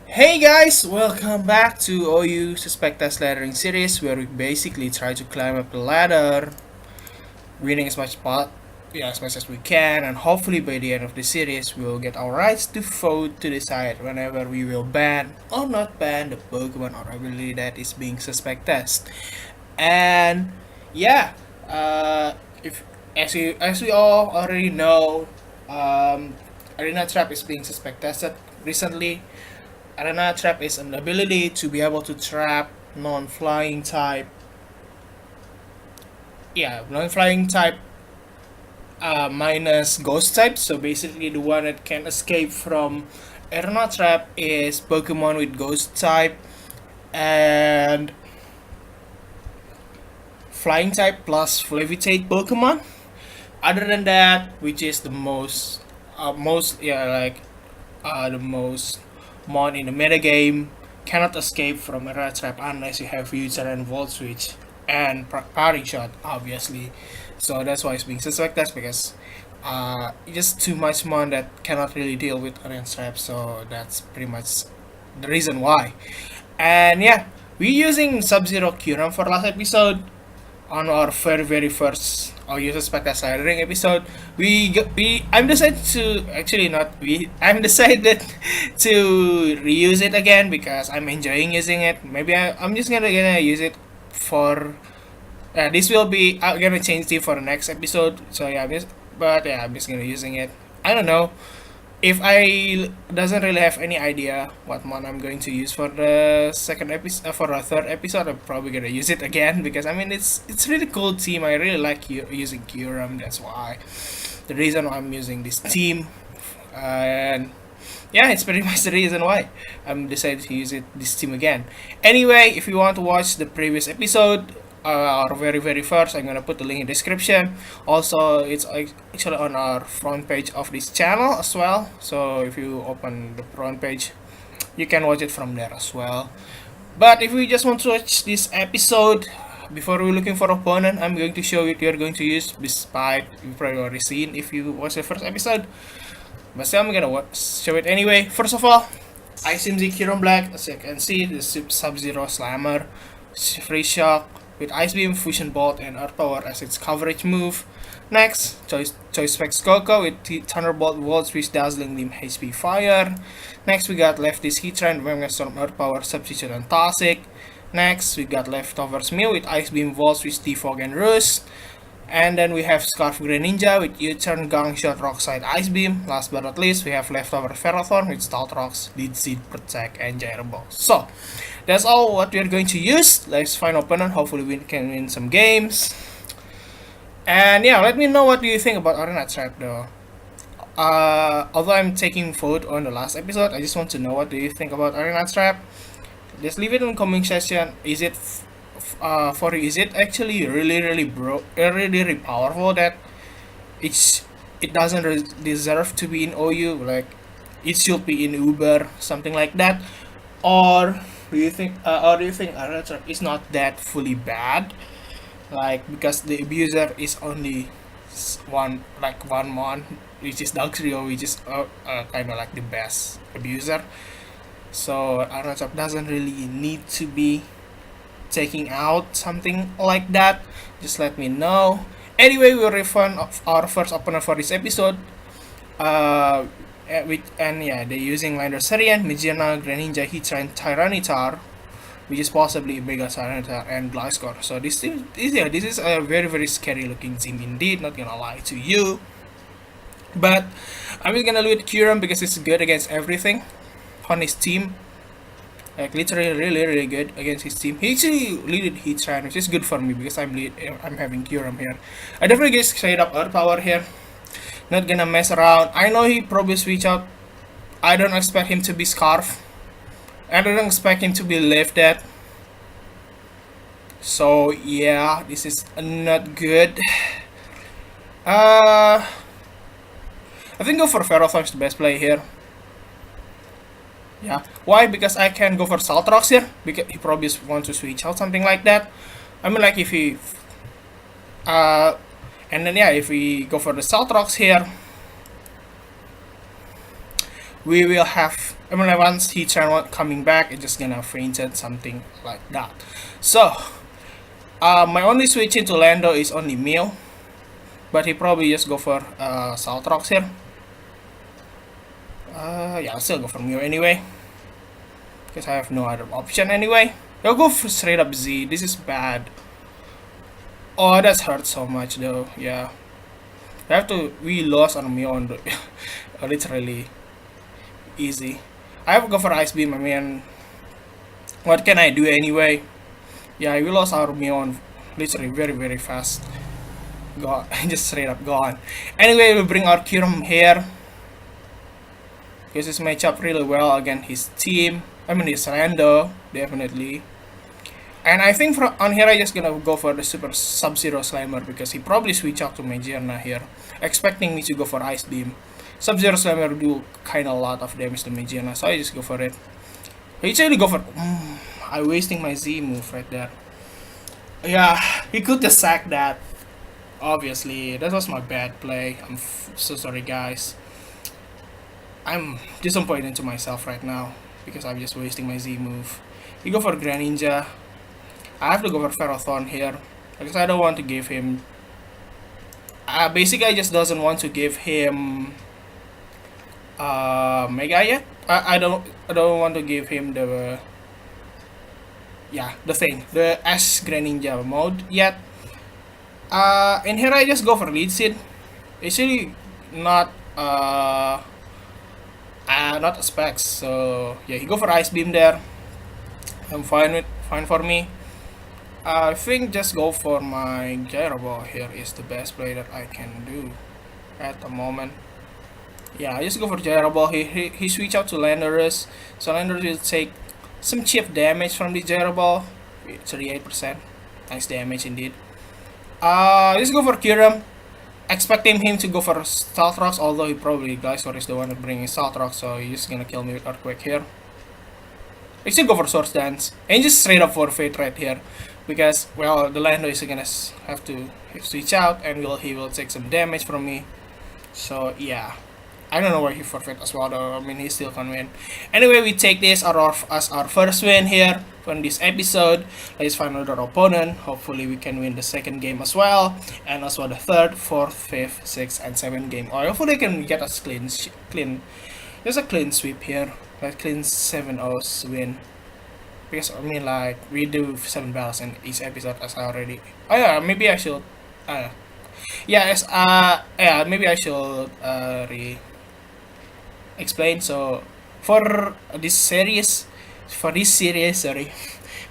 Hey guys, welcome back to OU Suspect Test Laddering series where we basically try to climb up the ladder, winning as much as we can, and hopefully by the end of the series we'll get our rights to vote to decide whenever we will ban or not ban the Pokemon or ability that is being suspect test. And yeah, if as we all already know, Arena Trap is being suspect tested recently. Arena Trap is an ability to be able to trap non-flying type. Yeah, non-flying type minus ghost type. So basically, the one that can escape from Arena Trap is Pokemon with ghost type and flying type plus levitate Pokemon. Other than that, which is the the most mon in the metagame, cannot escape from a rat trap unless you have future and volt switch and parry shot, obviously. So that's why it's being suspected because just too much mon that cannot really deal with a rat trap. So that's pretty much the reason why. And yeah, we're using Subzero Kyurem for last episode on our very first you suspect as ring episode. I'm decided to actually not we I'm decided to reuse it again because I'm enjoying using it. Maybe I'm just gonna use it for this will be I'm gonna change it for the next episode. So yeah, I'm just gonna using it. I don't know if I doesn't really have any idea what mod I'm going to use for the second episode, for the third episode. I'm probably gonna use it again because I mean it's really cool team. I really like using Kyurem. That's why the reason why I'm using this team, and yeah, it's pretty much the reason why I'm decided to use this team again. Anyway, if you want to watch the previous episode, our very first, I'm gonna put the link in the description. Also, it's actually on our front page of this channel as well. So if you open the front page, you can watch it from there as well. But if we just want to watch this episode, before we're looking for opponent, I'm going to show you what you're going to use. Despite you've probably already seen if you watch the first episode, but still I'm gonna show it anyway. First of all, Ice Beam Kyurem Black, as you can see, the Sub-Zero Slammer, Free Shock with Ice Beam, Fusion Bolt, and Earth Power as its coverage move. Next, Choice Specs Coco with Thunderbolt, Volt Switch, Dazzling Beam, HP Fire. Next, we got Lefty's Heatran, Mega Storm, Earth Power, Substitute, and Toxic. Next, we got Leftovers Mew with Ice Beam, Volt Switch, Defog, and Roost. And then we have Scarf Greninja with U-Turn, Gang Shot, Rock-Side, Ice Beam. Last but not least, we have Leftover Ferrothorn with Stealth Rocks, Lead Seed, Protect, and Gyro Ball. So, that's all what we are going to use. Let's find opponent. Hopefully we can win some games. And yeah, let me know what do you think about Arena Trap though. Although I'm taking vote on the last episode, I just want to know what do you think about Arena Trap. Just leave it in the comment section. Is it for you? Is it actually really powerful that it doesn't deserve to be in OU? Like it should be in Uber, something like that, or do you think Arena Trap is not that fully bad? Like because the abuser is only one mon, which is Dugtrio, which is kind of like the best abuser. So Arena Trap doesn't really need to be taking out something like that. Just let me know. Anyway, we'll refund our first opponent for this episode. They're using Lander Syrian, Mijana, Greninja, Heatran, Tyranitar, which is possibly Mega Tyranitar and Gliscor. So this is a very scary looking team indeed. Not gonna lie to you, but I'm just gonna lead Kyurem because it's good against everything on his team. Like literally really good against his team. He actually leaded Heatran, which is good for me because I'm having Kyurem here. I definitely get straight up Earth Power here. Not gonna mess around. I know he probably switch out. I don't expect him to be Scarf. I don't expect him to be lifted. So yeah, this is not good. I think go for Ferrothorn is the best play here. Yeah. Why? Because I can go for Salt Rocks here. Because he probably wants to switch out something like that. I mean, like if he, and then yeah, if we go for the Salt Rocks here, we will have I mean, like, once he turned coming back, it's just gonna fainted, something like that. So, my only switch into Lando is only Mew, but he probably just go for Salt Rocks here. Yeah, I'll still go for Mew anyway, because I have no other option anyway. I'll go for straight up Z. This is bad. Oh, that's hurt so much though. Yeah, we lost on Mew on the literally easy. I have to go for Ice Beam. I mean, what can I do anyway? Yeah, we lost our Mew on literally very fast. Gone, just straight up gone. Anyway, we bring our Kyurem here because this match up really well against his team. I mean, his Rando, definitely. And I think on here I just gonna go for the Super Sub-Zero Slammer because he probably switch out to Magearna here, expecting me to go for Ice Beam. Sub-Zero Slammer do kinda a lot of damage to Magearna, so I just go for it. He actually go for. I'm wasting my Z move right there. Yeah, he could just sack that. Obviously, that was my bad play. I'm so sorry, guys. I'm disappointed to myself right now because I'm just wasting my Z move. You go for Greninja. I have to go for Ferrothorn here because I don't want to give him. Basically, I just doesn't want to give him Mega yet. I don't want to give him the the S Greninja mode yet. In here I just go for Lead Seed. It's really not not specs. So yeah, he go for Ice Beam there. I'm fine for me. I think just go for my Gyro Ball here is the best play that I can do at the moment. Yeah, I just go for Gyro Ball. He switch out to Landorus, so Landorus will take some cheap damage from the Gyro Ball. 38%, nice damage indeed. Let's go for Kyurem. Expecting him to go for Stealth Rocks, although he probably Glysaur is the one that bringing Stealth Rocks, so he's just gonna kill me with Earthquake here. I still go for Swords Dance and just straight up forfeit right here because, well, the Lando is gonna have to switch out and he will take some damage from me. So yeah, I don't know where he forfeit as well though. I mean, he still can win. Anyway, we take this as our first win here from this episode. Let's find another opponent. Hopefully we can win the second game as well, and also the third, fourth, fifth, sixth, and seventh game. Or hopefully we can get us clean. There's a clean sweep here, like clean 7-0 win. Because I mean, like, we do 7 battles in each episode as I already. Oh yeah, maybe I should. Maybe I should explain. So for this series, sorry,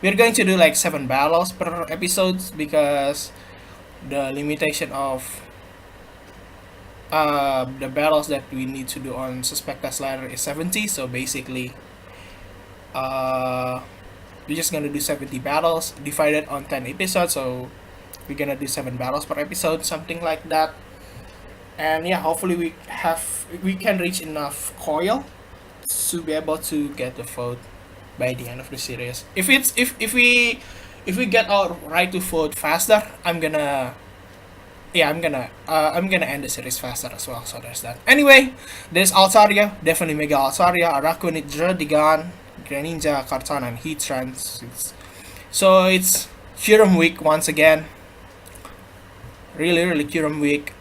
we're going to do like 7 battles per episodes because the limitation of the battles that we need to do on Suspectus Ladder is 70. So basically, we're just gonna do 70 battles divided on 10 episodes. So we're gonna do 7 battles per episode, something like that. And yeah, hopefully we can reach enough coil to be able to get the vote by the end of the series. If we get our right to vote faster, I'm gonna end the series faster as well. So there's that. Anyway, there's Altaria, definitely Mega Altaria, Araquanid, Dredigan, Greninja, Kartana, and Heatran. So it's Kyurem week once again. Really Kyurem week.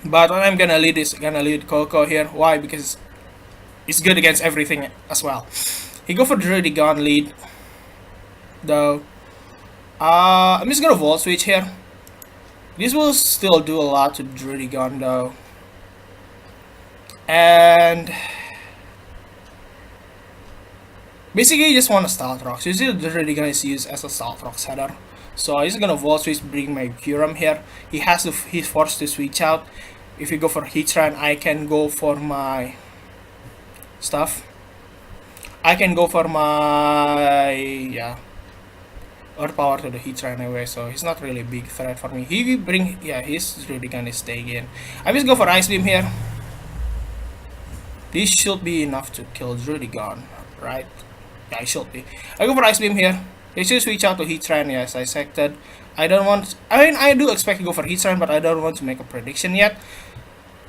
But I'm gonna lead Coco here. Why? Because it's good against everything as well. He go for Dredigan lead, though. I'm just gonna Volt Switch here. This will still do a lot to Dredigan though. And basically you just want to Stealth Rocks. Usually Dredigan is used as a Stealth Rock setter. So I'm just gonna Volt Switch, bring my Kyurem here. He's forced to switch out. If you go for Heatran, I can go for my stuff. I can go for my Earth Power to the Heatran anyway, so he's not really a big threat for me. He's really gonna stay in. I just go for Ice Beam here. This should be enough to kill Dredigan, right? Yeah, it should be. I go for Ice Beam here. They should switch out to Heatran, yes, I expected. I do expect to go for Heatran, but I don't want to make a prediction yet.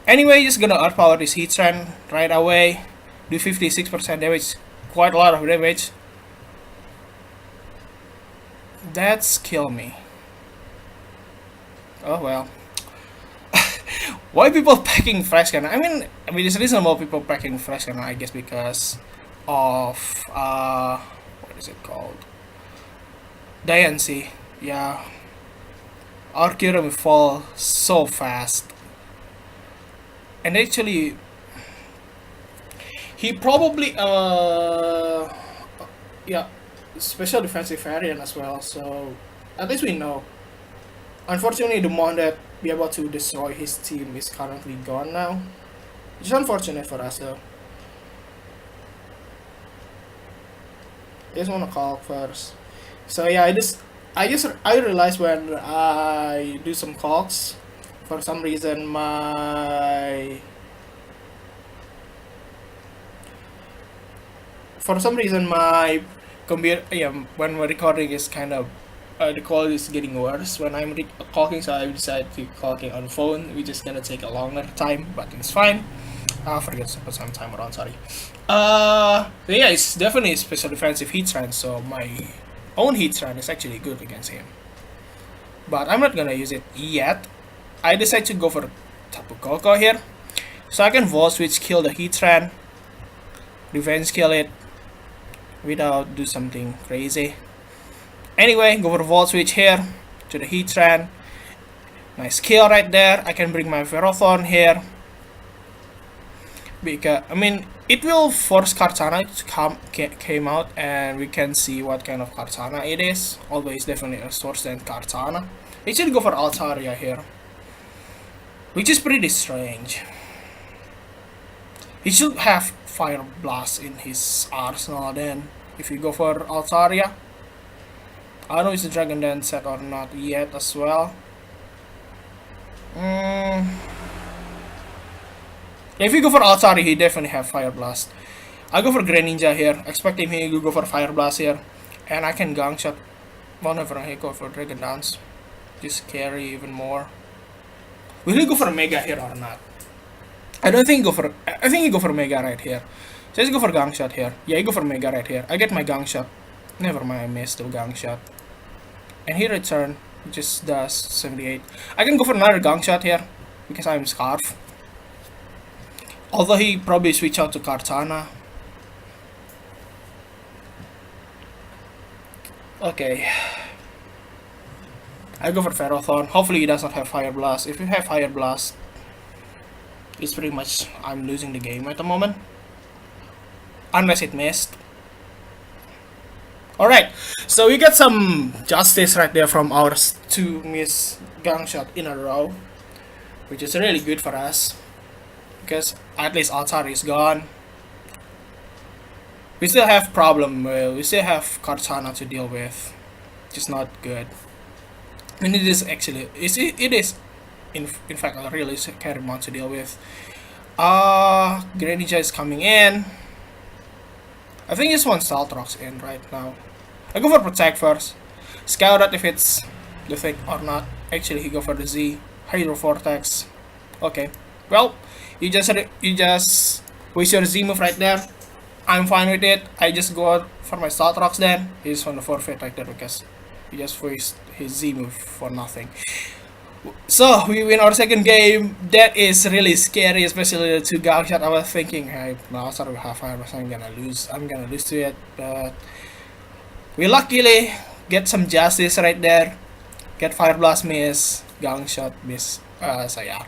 Anyway, just gonna Earth Power this Heatran right away. do 56% damage, quite a lot of damage. That's kill me. Oh well. Why people packing fresh cannon? I mean, it's reasonable people packing fresh cannon, I guess, because of what is it called? Diancie. Yeah, our Kyurem will fall so fast, and actually, he probably yeah, special defensive variant as well. So at least we know. Unfortunately, the one that be able to destroy his team is currently gone now. It's unfortunate for us though. I just wanna call first. So yeah, I realized when I do some calls, for some reason my computer, yeah, when my recording is kind of the quality is getting worse when I'm talking, so I decided to talking on phone, which is gonna take a longer time, but it's fine. I forget to put some timer on, sorry. So yeah, it's definitely a special defensive heat trend, so my own heat trend is actually good against him. But I'm not gonna use it yet. I decided to go for Tapu Koko here, so I can Volt Switch, kill the heat trend, revenge kill it, without do something crazy. Anyway, go for Volt Switch here to the Heatran. Nice kill right there. I can bring my Ferrothorn here. Because, I mean, it will force Kartana to came out, and we can see what kind of Kartana it is. Always definitely a source than Kartana. We should go for Altaria here, which is pretty strange. He should have Fire Blast in his arsenal then, if you go for Altaria. I don't know if it's a Dragon Dance set or not yet as well. If you go for Altaria, he definitely have Fire Blast. I go for Greninja here, expecting him to go for Fire Blast here, and I can Gang Shot whenever I go for Dragon Dance. Just carry even more. Will he go for Mega here or not? I don't think go for. I think he go for Mega right here. So let's go for Gang Shot here. Yeah, he go for Mega right here. I get my Gang Shot. Never mind, I missed the Gang Shot. And he return, just does 78. I can go for another Gang Shot here, because I'm Scarf. Although he probably switch out to Kartana. Okay. I go for Ferrothorn. Hopefully he does not have Fire Blast. If you have Fire Blast, it's pretty much I'm losing the game at the moment. Unless it missed. Alright, so we got some justice right there from our 2 miss Gang Shot in a row, which is really good for us, because at least Altar is gone. We still have problem, we still have Kartana to deal with, which is not good. And it is actually, it is in fact a really scary one to deal with. Greninja is coming in. I think this one Salt Rocks in right now. I go for Protect first. Scout out if it's the thing or not. Actually, he go for the Z. Hydro Vortex. Okay. Well, you just waste your Z move right there. I'm fine with it. I just go out for my Salt Rocks then. He's on the forfeit right there because he just waste his Z move for nothing. So we win our second game. That is really scary, especially the 2 Gang Shot. I was thinking, hey, now I will have fire, I'm gonna lose to it. But we luckily get some justice right there. Get Fire Blast miss, Gang Shot miss. So yeah,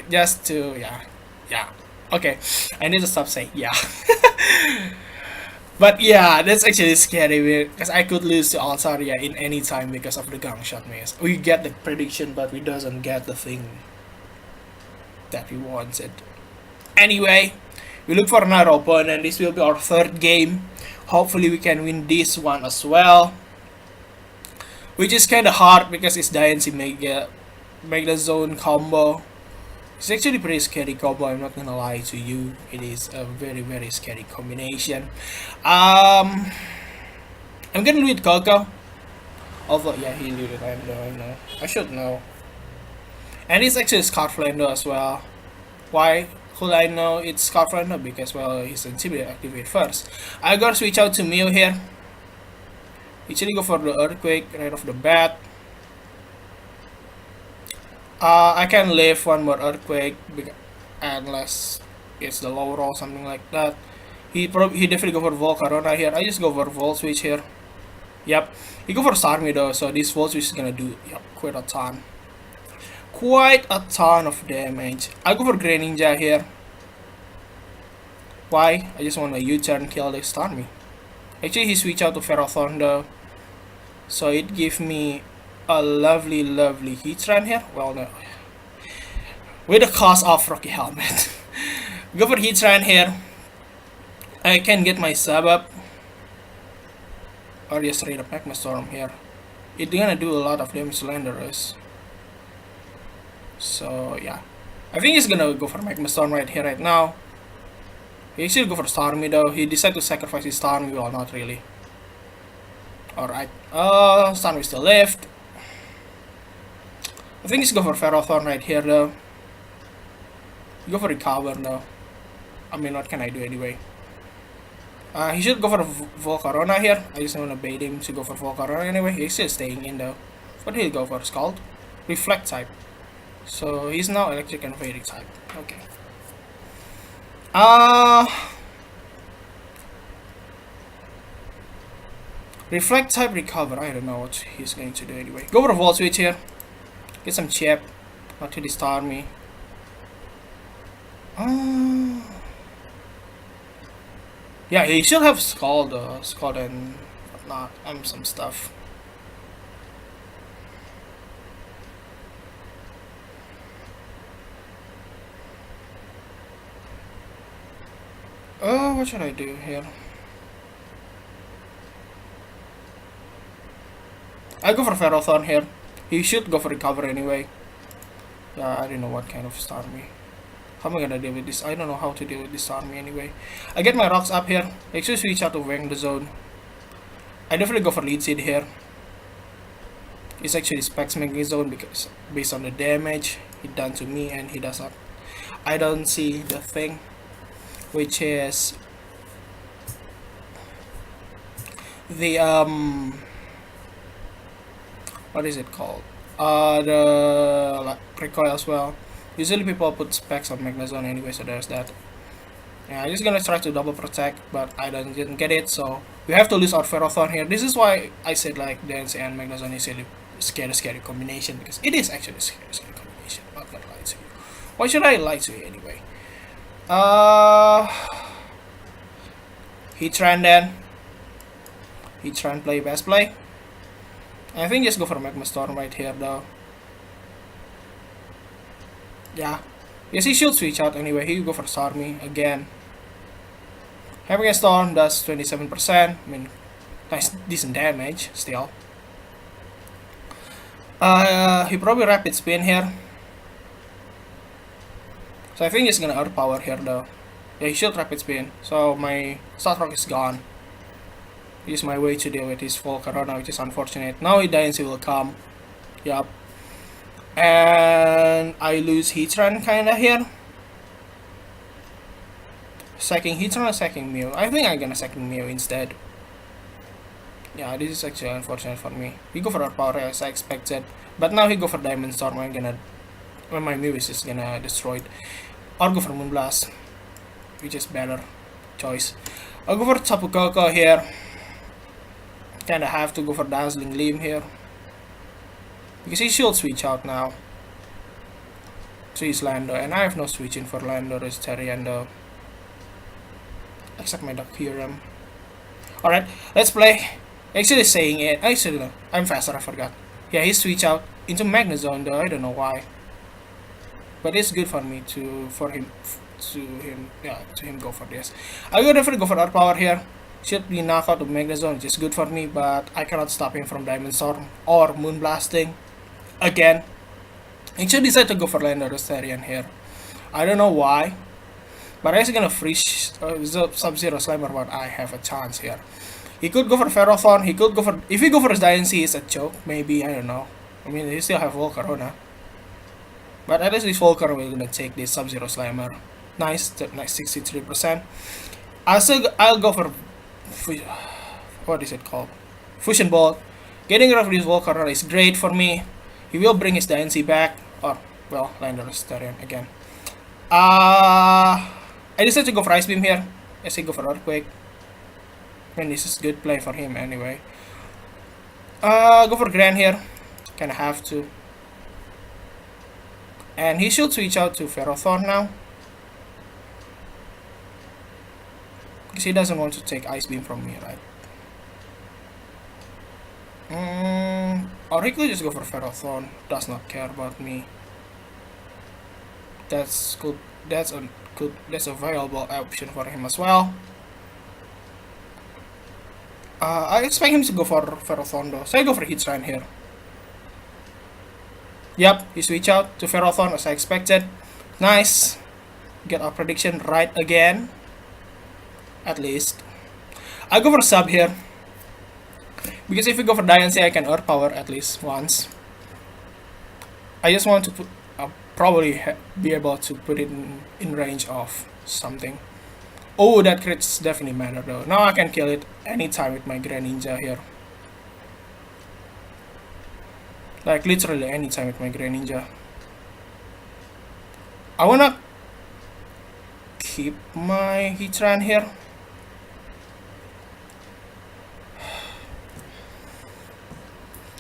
just to yeah. Okay, I need to stop saying yeah. But yeah, that's actually scary because I could lose to Altaria in any time because of the Gang Shot miss. We get the prediction, but we doesn't get the thing that we wanted. Anyway, we look for another opponent. This will be our 3rd game. Hopefully we can win this one as well. Which is kind of hard because it's Diancie Mega Zone combo. It's actually pretty scary combo, I'm not gonna lie to you. It is a very, very scary combination. I'm gonna lead Coco. Although, yeah, he looted Lando, I know. I should know. And it's actually Scarflando as well. Why? could I know it's Scarf right now? Because, well, his Intimidate activate first. I gotta switch out to Mew here. Actually go for the Earthquake right off the bat. I can live one more Earthquake unless it's the low roll, something like that. He definitely go for Volcarona here. I just go for Volt Switch here. Yep. He go for Starmie though, so this Volt Switch is gonna do quite a ton. Quite a ton of damage. I go for Greninja here. Why? I just want a U-turn kill the Starmie. Actually, he switch out to Ferrothorn though, so it gives me a lovely Heatran here. Well, no, with the cost of Rocky Helmet. Go for Heatran here. I can get my sub up, or just straight up Magma Storm here. It's gonna do a lot of damage to Landorus. So yeah, I think he's gonna go for Magma Storm right here, right now. He should go for Starmie though. He decided to sacrifice his Starmie, well, not really. Alright, Starmie still left. I think he's go for Ferrothorn right here though. Go for Recover though. I mean, what can I do anyway? He should go for Volcarona here. I just want to bait him to go for Volcarona anyway. He's still staying in though. What did he go for? Scald? Reflect type. So he's now Electric and Vedic type. Okay. Reflect type Recover. I don't know what he's going to do anyway. Go for a Volt Switch here. Get some chip. Not to disturb me. Yeah, he should have Scald and whatnot. Some stuff. What should I do here? I go for Ferrothorn here. He should go for Recover anyway. Yeah, I don't know what kind of Starmie. How am I gonna deal with this? I don't know how to deal with this Starmie anyway. I get my rocks up here. Actually switch out to Wang the Zone. I definitely go for Lead Seed here. It's actually Specs Making Zone because based on the damage he done to me, and he does not. I don't see the thing, which is the what is it called? The like, recoil as well. Usually people put specs on Magnezone anyway, so there's that. Yeah, I'm just gonna try to double protect, but I didn't get it, so we have to lose our Ferrothorn here. This is why I said like Dance and Magnezone is a scary combination, because it is actually a scary combination. I'm not gonna lie to you. Why should I lie to you anyway? Heatran then. Heatran play best play. I think just go for Magma Storm right here though. Yeah. Yes, he should switch out anyway. He go for Starmie again. Having a Storm does 27%. I mean, nice, decent damage still. He probably Rapid Spin here. So I think he's gonna Earthpower here though. Yeah, he should Rapid Spin. So my Start Rock is gone. Use my way to deal with his Volcarona, which is unfortunate. Now he dies, he will come. Yup. And I lose Heatran kinda here. Sacking Heatran or sacking Mew? I think I'm gonna sacking Mew instead. Yeah, this is actually unfortunate for me. He go for our power as I expected. But now he go for Diamond Storm. When my Mew is just gonna destroy it. Or go for Moonblast, which is better choice. I'll go for Tapu Koko here. Kinda have to go for Dazzling Gleam here, because he should switch out now. So he's Lando, and I have no switching for Lando, Restariando. Except my Kyurem. Alright, let's play. Actually saying it. Actually no, I'm faster, I forgot. Yeah, he switch out into Magnezone though, I don't know why. But it's good for me to him go for this. I would definitely go for our power here. Should be knockout of Magnezone, which is good for me, but I cannot stop him from Diamond Storm or Moon Blasting again. He should decide to go for Lando Rostarian here. I don't know why, but I'm gonna freeze Subzero Slimer, but I have a chance here. He could go for Ferrothorn, he could go for, if he go for his Diancie, it's a choke, maybe, I don't know. I mean, he still have Volcarona. But at least this Volcarona will gonna take this Subzero Slimer. Nice, nice 63%. I'll go for what is it called? Fusion Bolt. Getting rid of this Volcarona is great for me. He will bring his DNC back, or well, Landorus Tarian again. I decided to go for Ice Beam here. I say go for Earthquake. And this is good play for him anyway. Go for Gran here. Kinda have to. And he should switch out to Ferrothorn now. Because he doesn't want to take Ice Beam from me, right? Or he could just go for Ferrothorn. Does not care about me. That's good. That's a viable option for him as well. I expect him to go for Ferrothorn though, so I go for Heatran here. Yep, he switch out to Ferrothorn as I expected. Nice. Get our prediction right again. At least. I go for Sub here. Because if we go for Diancie, I can Earth Power at least once. I just want to put, probably be able to put it in range of something. Oh, that crits definitely matter though. Now I can kill it anytime with my Greninja here. Like literally anytime with my Greninja. I wanna keep my Heatran here.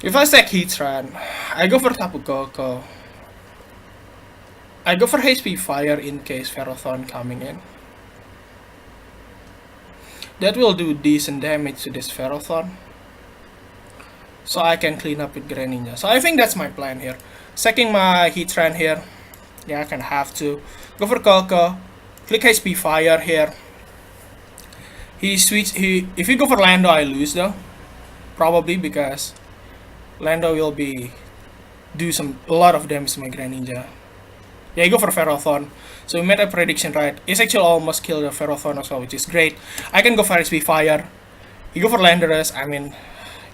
If I stack Heatran, I go for Tapu Koko. I go for HP Fire in case Ferrothorn coming in. That will do decent damage to this Ferrothorn. So I can clean up with Greninja. So I think that's my plan here. Sacking my Heatran here. Yeah, I can have to. Go for Koko. Click HP Fire here. If you go for Lando, I lose though. Probably because Lando will do a lot of damage to my Greninja. Yeah, you go for Ferrothorn. So we made a prediction right. It's actually almost killed the Ferrothorn as well, which is great. I can go for HP Fire. You go for Landorus. I mean,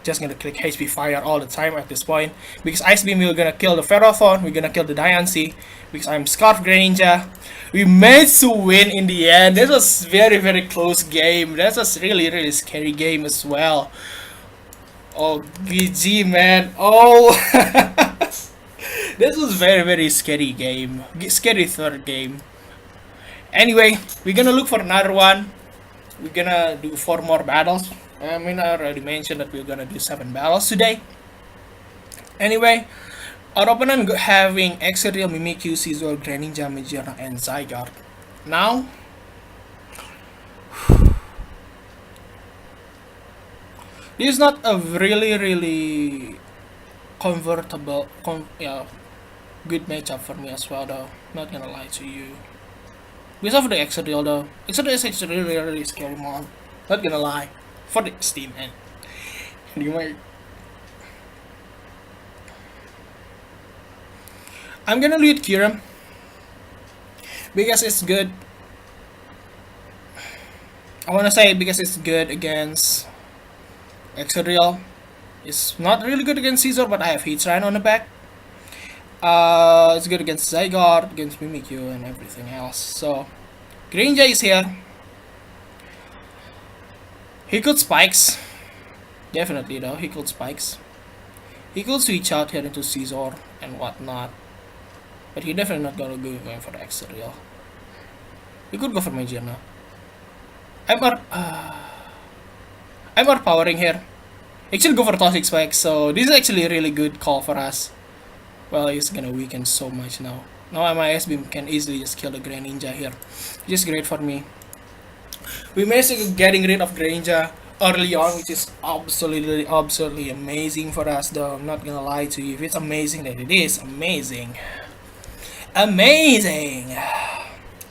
just gonna click HP Fire all the time at this point. Because Ice Beam, we're gonna kill the Ferrothorn. We're gonna kill the Diancie. Because I'm Scarf Greninja. We managed to win in the end. This was very, very close game. That was really, really scary game as well. Oh, GG, man. Oh. This was very, very scary game. Scary third game. Anyway, we're gonna look for another one. We're gonna do 4 more battles. I mean, I already mentioned that we're gonna do 7 battles today. Anyway, our opponent having Exerial, Mimikyu, Scizor, Greninja, Magearna, and Zygarde. Now, this is not a really convertible, good matchup for me as well though. Not gonna lie to you. Because of the Exerial though. Exerial is actually really scary mon. Not gonna lie. For the Steam and anyway. I'm gonna lead Kyurem. Because it's good. I wanna say because it's good against Exerial. It's not really good against Scizor, but I have Heatran on the back. It's good against Zygarde, against Mimikyu, and everything else. So, Greninja is here. He could Spikes. Definitely though, he could Spikes. He could switch out here into Scizor and whatnot. But he definitely not gonna go going for the Exerial. He could go for Magearna. I'm powering here. Actually go for Toxic Spike, so this is actually a really good call for us. Well, he's gonna weaken so much now. Now my S-Beam can easily just kill the Greninja here. Which is great for me. We managed to getting rid of Greninja early on, which is absolutely amazing for us though. I'm not gonna lie to you. If it's amazing, then it is amazing. Amazing!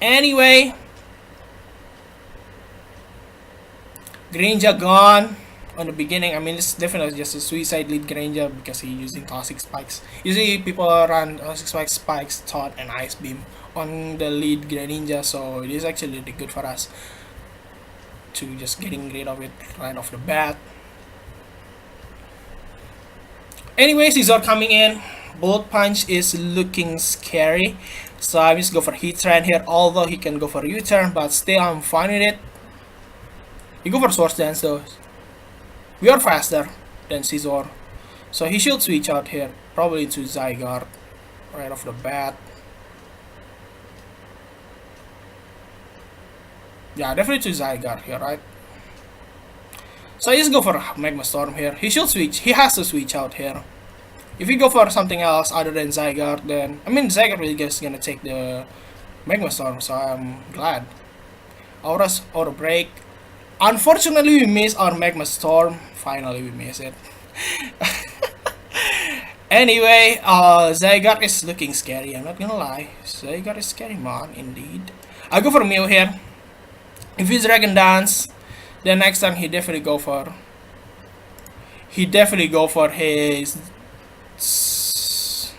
Anyway, Greninja gone. On the beginning, I mean, it's definitely just a suicide lead Greninja because he's using Toxic Spikes. Usually people run Toxic Spikes, Thought, and Ice Beam on the lead Greninja, so it is actually really good for us to just getting rid of it right off the bat. Anyways, Scizor coming in. Bullet Punch is looking scary, so I'm just go for Heatran here, although he can go for U-turn, but still I'm fine with it. You go for Swords Dance though. We are faster than Scizor, so he should switch out here, probably to Zygarde right off the bat. Yeah, definitely to Zygarde here, right? So I just go for Magma Storm here. He should switch. He has to switch out here. If you go for something else other than Zygarde, then I mean Zygarde really just gonna take the Magma Storm, so I'm glad. Aura's Aura Break. Unfortunately, we missed our Magma Storm. Finally, we missed it. Anyway, Zygarde is looking scary. I'm not gonna lie. Zygarde is scary, man. Indeed. I go for Mew here. If he's Dragon Dance, then next time he definitely go for. He definitely go for his Z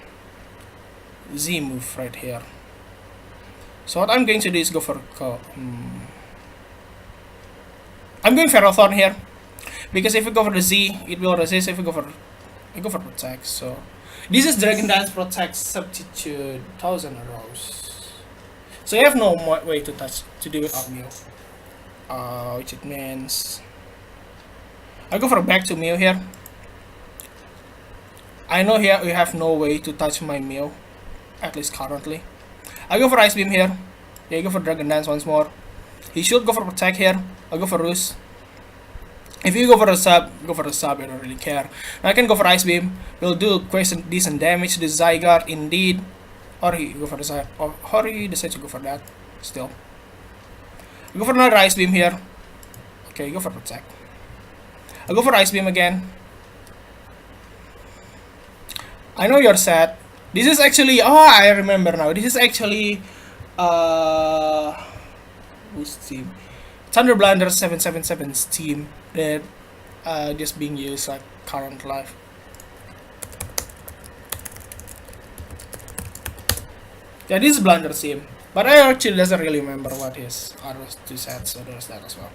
move right here. So what I'm going to do is go for I'm going Ferrothorn here, because if we go for the Z, it will resist. If we go for Protect, so this is Dragon Dance Protect Substitute 1000 arrows. So you have no more way to do it on Mew, which it means I go for back to Mew here. I know here we have no way to touch my Mew, at least currently. I go for Ice Beam here. Yeah, I go for Dragon Dance once more. He should go for Protect here. I'll go for Roost. If you go for a sub, go for a sub, I don't really care. I can go for Ice Beam. Will do quite decent damage to the Zygarde indeed. Or he go for the Zygarde. Or he decides to go for that. Still. Go for another Ice Beam here. Okay, go for Protect. I'll go for Ice Beam again. I know you're sad. This is actually, oh, I remember now. This is actually, whose team? Thunder Blunder 777's team that just being used like current life. Yeah, this is Blunder's team, but I actually doesn't really remember what his other two sets, so there's that as well.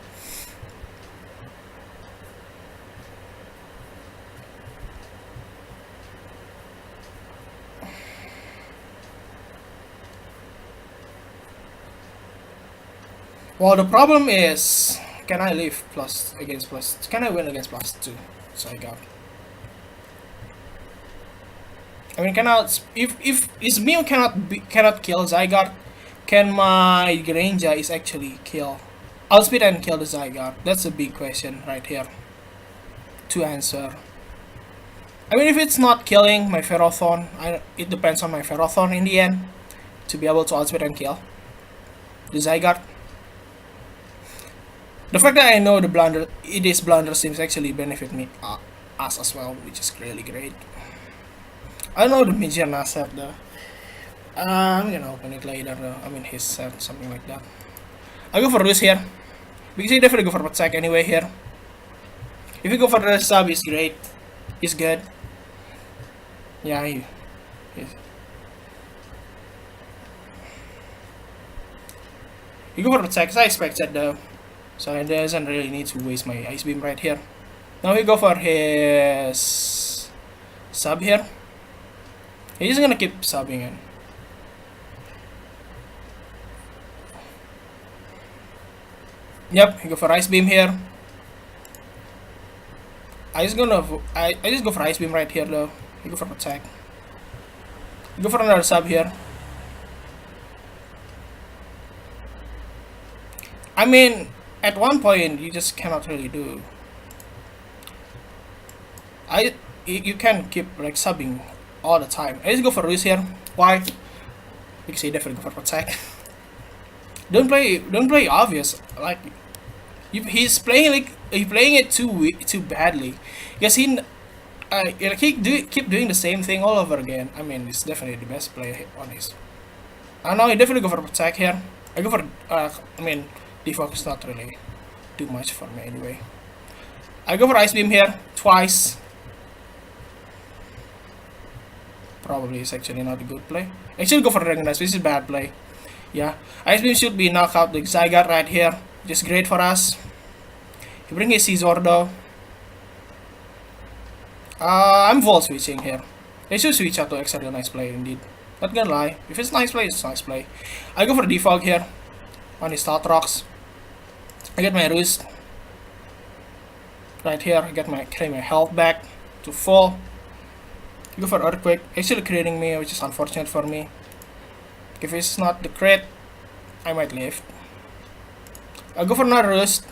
Well, the problem is, can I live plus against plus? Can I win against +2? So I got. I mean, if his Mew cannot kill Zygarde, can my Greninja is actually kill? I'll speed and kill the Zygarde. That's a big question right here to answer. I mean, if it's not killing my Ferrothorn, it depends on my Ferrothorn in the end to be able to outspeed and kill the Zygarde. The fact that I know it is Blunder seems actually benefit me us as well, which is really great. I know the Mijian set though. I'm gonna open it later though. I mean his set, something like that. I go for Roost here, because he definitely go for Protect anyway here. If you go for the sub, it's great. It's good. Yeah, you go for Protect, I expected though. So it doesn't really need to waste my Ice Beam right here. Now we go for his sub here. He's gonna keep subbing in. Yep, he go for Ice Beam here. I just go for Ice Beam right here though. You go for Protect. You go for another sub here. I mean, at one point you just cannot really do. You can keep like subbing all the time. I just go for Roost here. Why? Because he definitely go for Protect. don't play obvious. Like he's playing it too badly. Because keep doing the same thing all over again. I mean, it's definitely the best player on his. I know he definitely go for Protect here. I go for I mean, defocus not really too much for me anyway. I go for Ice Beam here twice. Probably it's actually not a good play. I should go for Dragon Dance, which is a bad play. Yeah, Ice Beam should be knock out the Zygarde right here. Just great for us. He bring his Scizor though. I'm Volt switching here. They should switch out to Extra nice play indeed. Not gonna lie, if it's nice play, it's nice play. I go for defog here on his start rocks. I get my roost right here. I get my claim my health back to full. Go for earthquake, actually creating me, which is unfortunate for me. If it's not the crit, I might live. I go for another roost.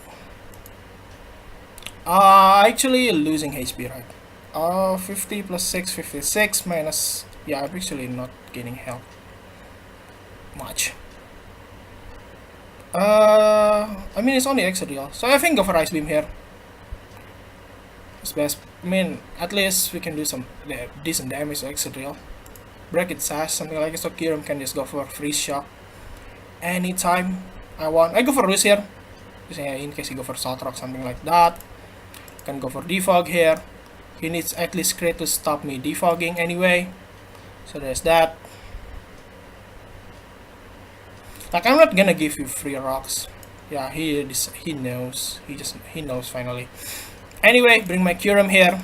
Actually losing HP, right? 50 plus 6, 56 minus. Yeah, I'm actually not getting health much. I mean, it's only Exodial, so I think go for Ice Beam here. It's best. I mean, at least we can do some decent damage to Exodial. Break its sash, something like it, so Kyurem can just go for Freeze Shock anytime I want. I go for Roost here, in case he go for Salt Rock, something like that. Can go for Defog here. He needs at least crit to stop me defogging anyway. So there's that. Like, I'm not gonna give you free rocks. Yeah, he knows. He knows finally. Anyway, bring my Kyurem here.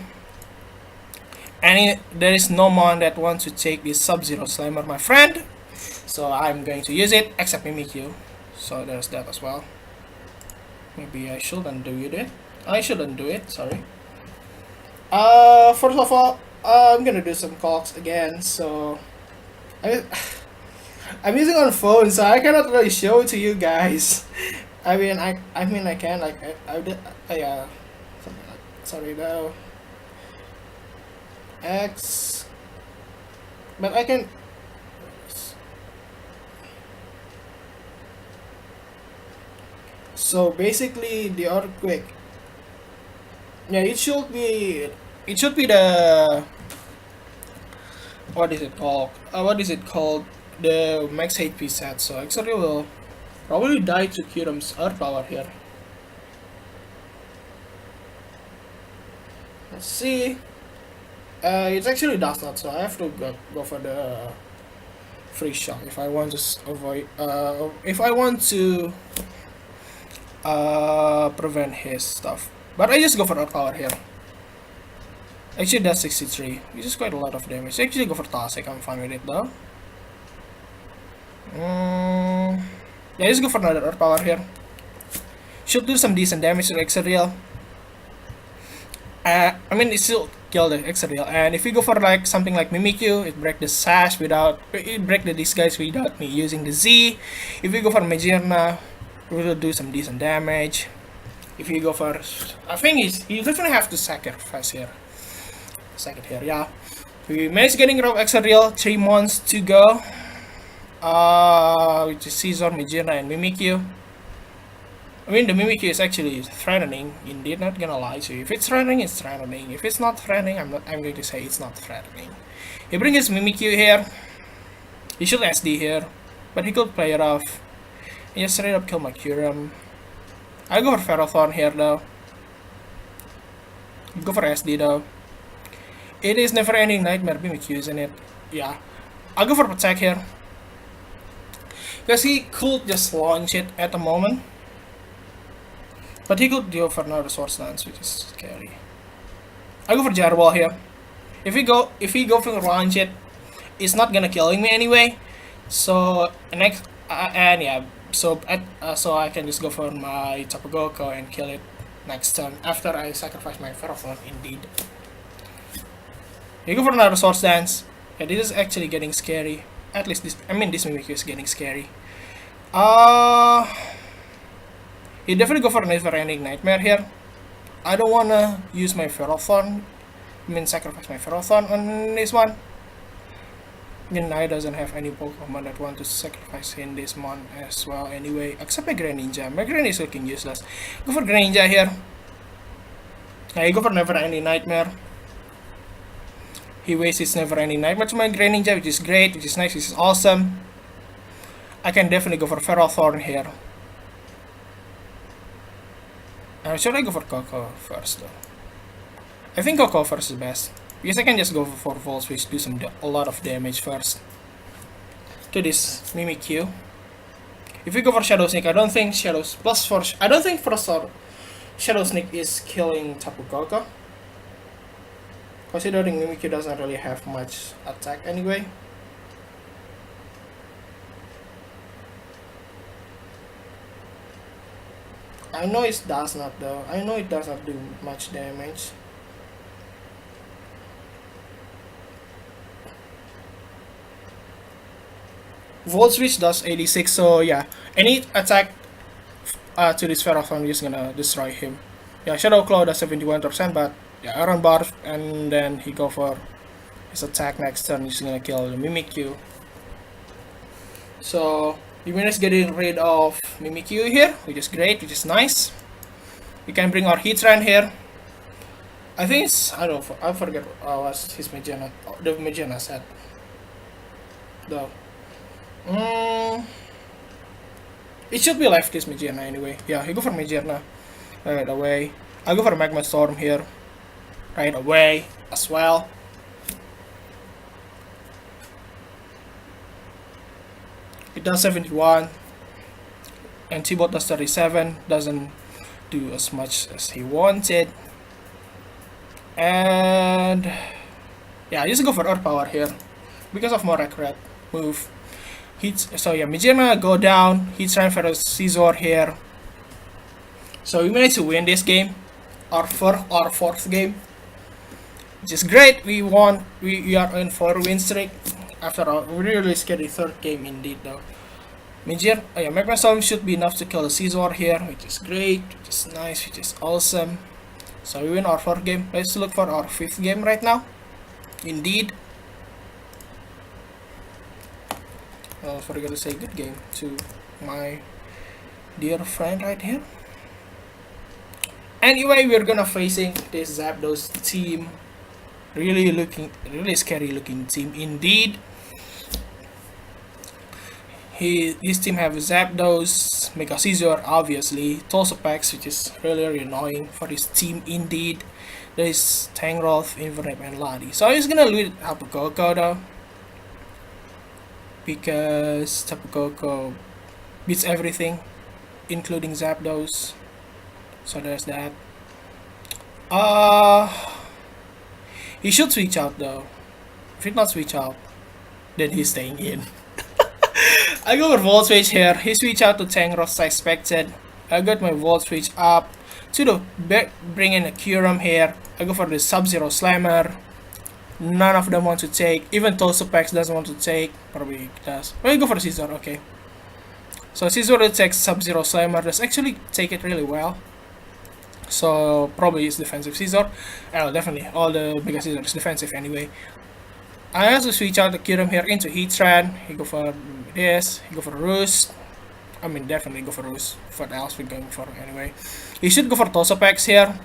And there is no mon that wants to take this Subzero Slammer, my friend. So I'm going to use it, except Mimikyu. So there's that as well. Maybe I shouldn't do it. I shouldn't do it, sorry. First of all, I'm gonna do some calls again, so I'm using on phone, so I cannot really show it to you guys. I mean, I can, like, something like, sorry though. X, but I can. So basically, the earthquake. Yeah, it should be the, what is it called? The max HP set. So actually will probably die to Kyurem's Earth Power here. Let's see. It actually does not, so I have to go for the free shot if I want to avoid. If I want to prevent his stuff. But I just go for Earth Power here. Actually, that's 63, which is quite a lot of damage. Actually, go for Toxic. I'm fine with it though. Yeah, just go for another Earth Power here. Should do some decent damage to Exariel. I mean, it still kill the Exariel. And if you go for like something like Mimikyu, it break the sash it break the disguise without me using the Z. If you go for Magearna, it will do some decent damage. If you go for, I think you definitely have to sacrifice here. Second here, yeah. We managed getting rid of Exariel. 3 months to go. Which is Caesar, Magearna, and Mimikyu. I mean, the Mimikyu is actually threatening. Indeed, not gonna lie to you. If it's threatening, it's threatening. If it's not threatening, I'm going to say it's not threatening. He brings his Mimikyu here. He should SD here, but he could play it off. And just straight up kill my Kyurem. I go for Ferrothorn here though. Go for SD though. It is never ending nightmare Mimikyu, isn't it? Yeah. I'll go for Protect here. Because he could just launch it at the moment. But he could go for another Swords Dance, which is scary. I go for Gyro here. If he go for launch it, it's not gonna killing me anyway. So next and yeah, so I can just go for my Tapu Koko and kill it next turn after I sacrifice my Ferrothorn. Indeed. You go for another Swords Dance. Yeah, this is actually getting scary. At least this Mimikyu is getting scary. You definitely go for a never-ending nightmare here. I don't wanna use my Ferrothorn. Sacrifice my Ferrothorn on this one. I doesn't have any Pokemon that want to sacrifice in this mon as well anyway, except my Greninja. My Greninja is looking useless. Go for Greninja here. You go for never-ending nightmare. He wastes his never-ending nightmare to my Greninja, which is great, which is nice, which is awesome. I can definitely go for Ferrothorn here. Should I go for Koko first though? I think Koko first is best. Because I can just go for Volt Switch, do a lot of damage first to this Mimikyu. If we go for Shadow Sneak, I don't think Shadow Sneak is killing Tapu Koko. considering Mimikyu doesn't really have much attack anyway. I know it does not though. I know it does not do much damage. Volt Switch does 86, so yeah, any attack to this Ferrothorn is gonna destroy him. Yeah, Shadow Claw does 71%, but yeah, Iron Barf, and then he go for his attack next turn, he's gonna kill the Mimikyu. So we managed getting rid of Mimikyu here, which is great, which is nice. We can bring our Heatran here. I think it's, I don't know, I forget what's his Magena, the Magena set though. It should be left this Magena anyway. Yeah, you go for Magena right away. I'll go for Magma Storm here right away as well. It does 71 and T-Bot does 37, doesn't do as much as he wanted. And yeah, I just go for Earth Power here because of more accurate move. So yeah, Magena go down, he's trying for a Scizor here. So we managed to win this game, our fourth game, which is great. We won, we are in 4 win streak after a really scary third game indeed though. Magma Storm should be enough to kill the Scizor here, which is great, which is nice, which is awesome. So we win our 4th game. Let's look for our 5th game right now. Indeed. I forgot to say good game to my dear friend right here. Anyway, we're gonna facing this Zapdos team. Really scary looking team indeed. His team have Zapdos, Mega Scizor, obviously, Toxapex, which is really annoying for his team indeed. There is Tangrowth, Infernape, and Ladi. So he's gonna lead Tapu Koko though, because Tapu Koko beats everything, including Zapdos. So there's that. He should switch out though. If he not switch out, then he's staying in. I go for Volt Switch here. He switch out to Tangrowth as expected. I got my Volt Switch up to the bring in a Kyurem here. I go for the Subzero Slammer. None of them want to take. Even Toxapex doesn't want to take. Probably does. Well, I go for the Scizor. Okay. So Scizor will take Subzero Slammer. Does actually take it really well. So probably it's defensive Scizor. Definitely all the Mega Scizor is defensive anyway. I also switch out the Kyurem here into Heatran. He go for this. He go for Roost. I mean, definitely go for Roost. What else we're going for anyway? He should go for Toxapex here.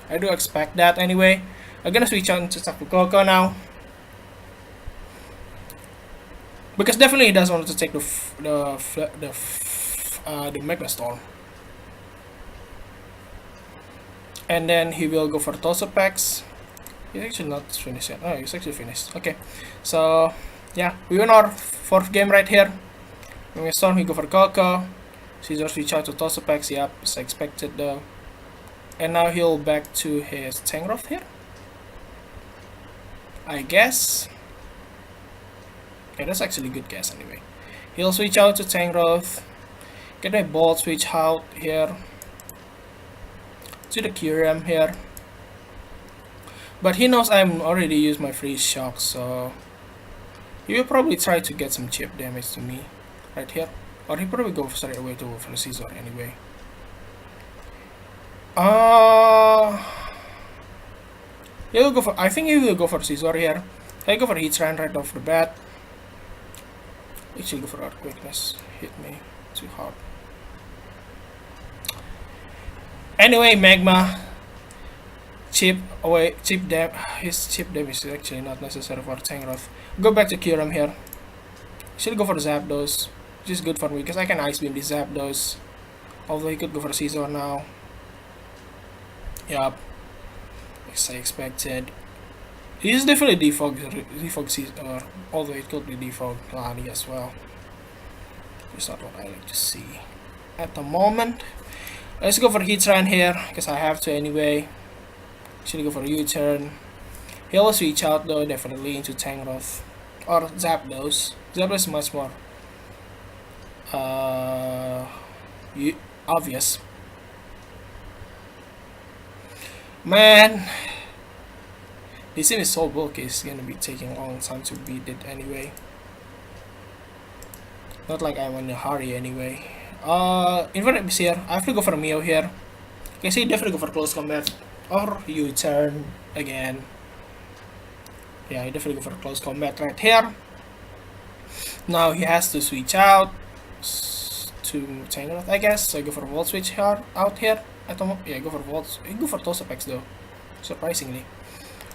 I do expect that anyway. I'm gonna switch out into Tapu Koko now, because definitely he doesn't want to take the Mega Storm. And then he will go for Toxapex. He's actually not finished yet. Oh, he's actually finished. Okay, so yeah, we win our 4th game right here. When we Storm, he go for Koko. Scizor switch out to Toxapex. Yep, as expected though. And now he'll back to his Tangrowth here, I guess. Okay, that's actually a good guess anyway. He'll switch out to Tangrowth. Get my Bolt switch out here to the Kyurem here. But he knows I'm already used my Freeze Shock, so he will probably try to get some chip damage to me right here. Or he probably go straight away to for the Scizor anyway. He'll go for, I think he will go for Scizor here. I go for Heatran right off the bat. Actually go for Earthquakeness. Hit me too hard. Anyway, Magma. His chip damage is actually not necessary for Tangrowth. Go back to Kyurem here. Should go for Zapdos, which is good for me because I can Ice Beam the Zapdos. Although he could go for Scizor now. Yup, as I expected. He's definitely defog Scizor, although it could be defog Lani as well. It's not what I like to see at the moment. Let's go for Heatran here because I have to anyway. Should go for U-turn. He'll switch out though definitely into Tangrowth or Zapdos. Zapdos is much more uh, obvious. Man, this team is so bulky, it's gonna be taking a long time to beat it anyway. Not like I'm in a hurry anyway. Inverted is here. I have to go for a Mio here. Okay, so you definitely go for close combat. Or you turn again. Yeah, you definitely go for close combat right here. Now he has to switch out to Tangrowth, I guess. So I go for Volt Switch here, out here. Yeah, go for Volt. I go for Tosapex though, surprisingly.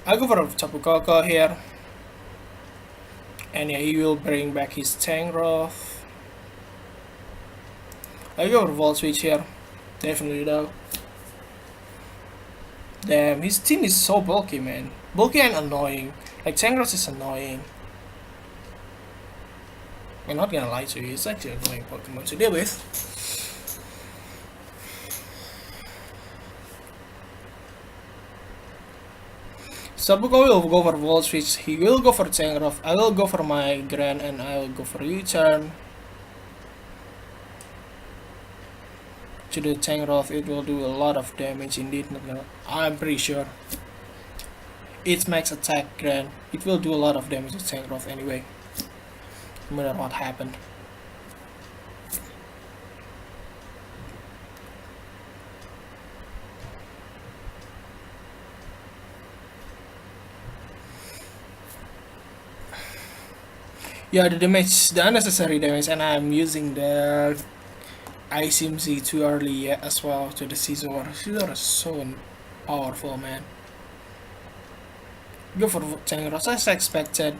I go for a Tapu Koko here. And yeah, he will bring back his Tangrowth. I go for Volt Switch here. Definitely though. Damn, his team is so bulky, man. Bulky and annoying. Like, Tangrowth is annoying. I'm not gonna lie to you, it's actually an annoying Pokemon to deal with. Sabuko will go for Volt Switch, he will go for Tangrowth, I will go for my Gran, and I will go for U-turn. To the Tangrowth, it will do a lot of damage indeed, I'm pretty sure. Its max attack Gran, it will do a lot of damage to Tangrowth anyway. No matter what happened. Yeah, the damage, the unnecessary damage, and I'm using the ICMZ too early as well to the Scizor. Scizor is so powerful, man. Go for Tangrowth as expected.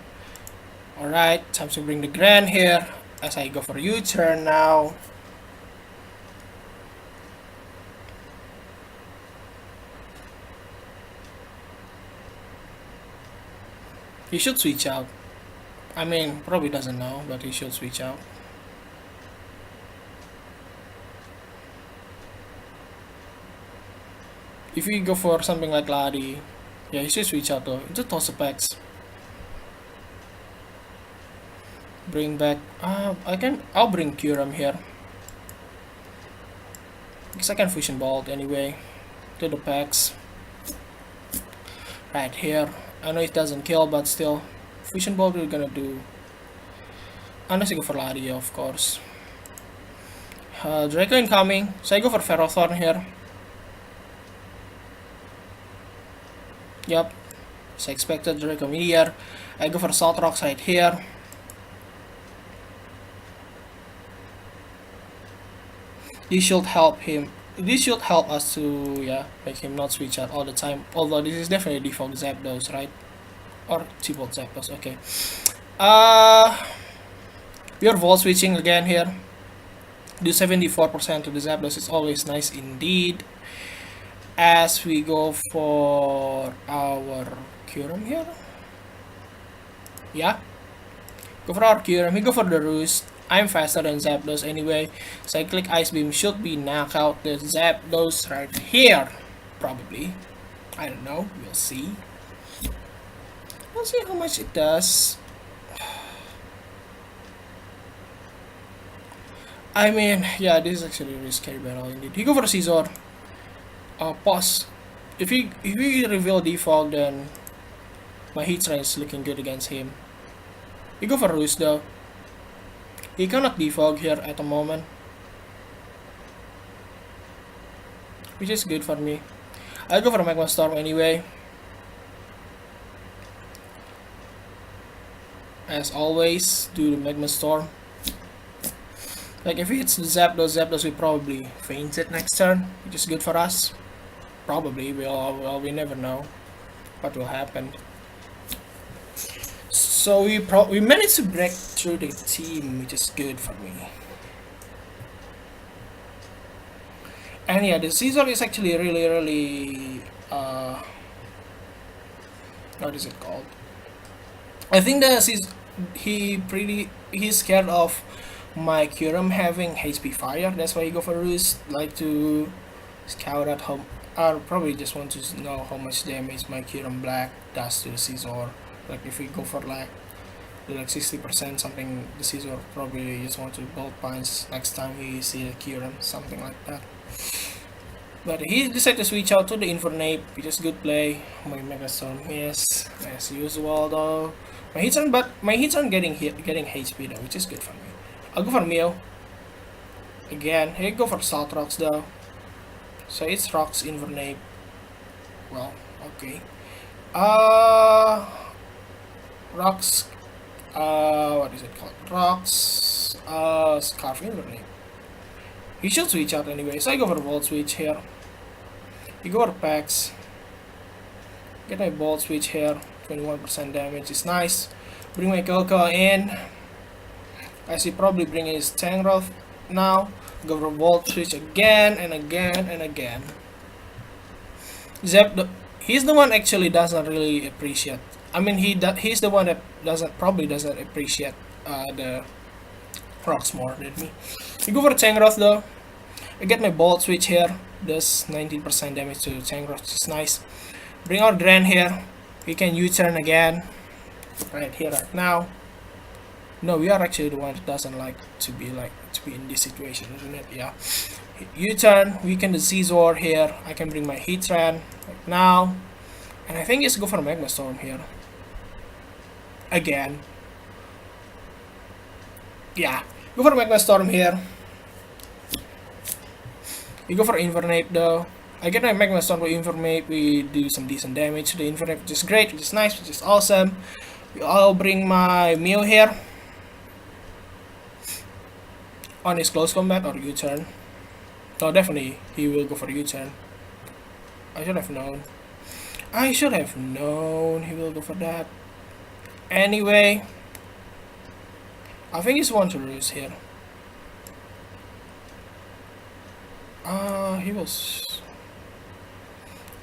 Alright, time to bring the Gran here as I go for U-turn now. He should switch out. I mean, probably doesn't know, but he should switch out. If we go for something like Ladi, yeah, he should switch out though. Just toss the packs. Bring back. I'll bring Kyurem here. Because I can Fusion Bolt anyway. To the packs. Right here. I know it doesn't kill, but still. Fusion Bolt we're gonna do. Unless I go for Ladi, of course. Draco incoming. So I go for Ferrothorn here. Yup. So expected Draco Meteor. I go for Salt Rocks right here. This should help him. This should help us to, yeah, make him not switch out all the time. Although this is definitely default Zapdos, right? Or default Zapdos, okay. We are Volt switching again here. Do 74% to the Zapdos is always nice indeed. As we go for our Kyurem here. Yeah. Go for our Kyurem. We go for the Roost. I'm faster than Zapdos anyway. Cyclic Ice Beam should be knock out the Zapdos right here. Probably. I don't know. We'll see. We'll see how much it does. I mean, yeah, this is actually a really scary battle indeed. You go for a Scizor. Pause. If he reveal default, then my Heatran is looking good against him. You go for Roost though. He cannot defog here at the moment, which is good for me. I'll go for a Magma Storm anyway. As always, do the Magma Storm. Like if he hits the Zapdos will probably faint it next turn, which is good for us. Probably, we never know what will happen. So we managed to break through the team, which is good for me. And yeah, the Scizor is actually really what is it called? I think he's scared of my Kyurem having HP Fire. That's why he go for Roost, like to scout at home I probably just want to know how much damage my Kyurem Black does to the Scizor. Like if we go for like 60% something, the Scizor probably just want to bulk punch next time he see the Kyurem, something like that. But he decided to switch out to the Infernape, which is good play. My Mega Storm is as usual though. My hits aren't getting HP though, which is good for me. I'll go for Mew. Again, here go for Salt Rocks though. So it's Rocks Infernape. Well, okay. Rocks. What is it called? Rocks. Scarf Infernape. He should switch out anyway, so I go for Volt Switch here. You go for Packs. Get my Volt Switch here. 21% damage is nice. Bring my Coco in. I see probably bring his Tangrowth now. Go for Volt Switch again and again and again. He's the one actually doesn't really appreciate. I mean, he's the one that probably doesn't appreciate the rocks more than me. You go for Tangrowth though. I get my Volt Switch here. Does 19% damage to Tangrowth, which is nice. Bring out Gren here. We can U-turn again. Right here, right now. No, we are actually the one that doesn't like to be in this situation, isn't it? Yeah. U-turn. We can do Scizor here. I can bring my Heatran right now. And I think just go for Magma Storm here. Again. Yeah. Go for Magma Storm here. We go for Infernape though. I get my Magma Storm with Infernape. We do some decent damage to the Infernape, which is great, which is nice, which is awesome. I'll bring my Mew here. On his close combat or U-turn. No, definitely he will go for U-turn. I should have known. I should have known he will go for that. Anyway, I think he's one to lose here. He was.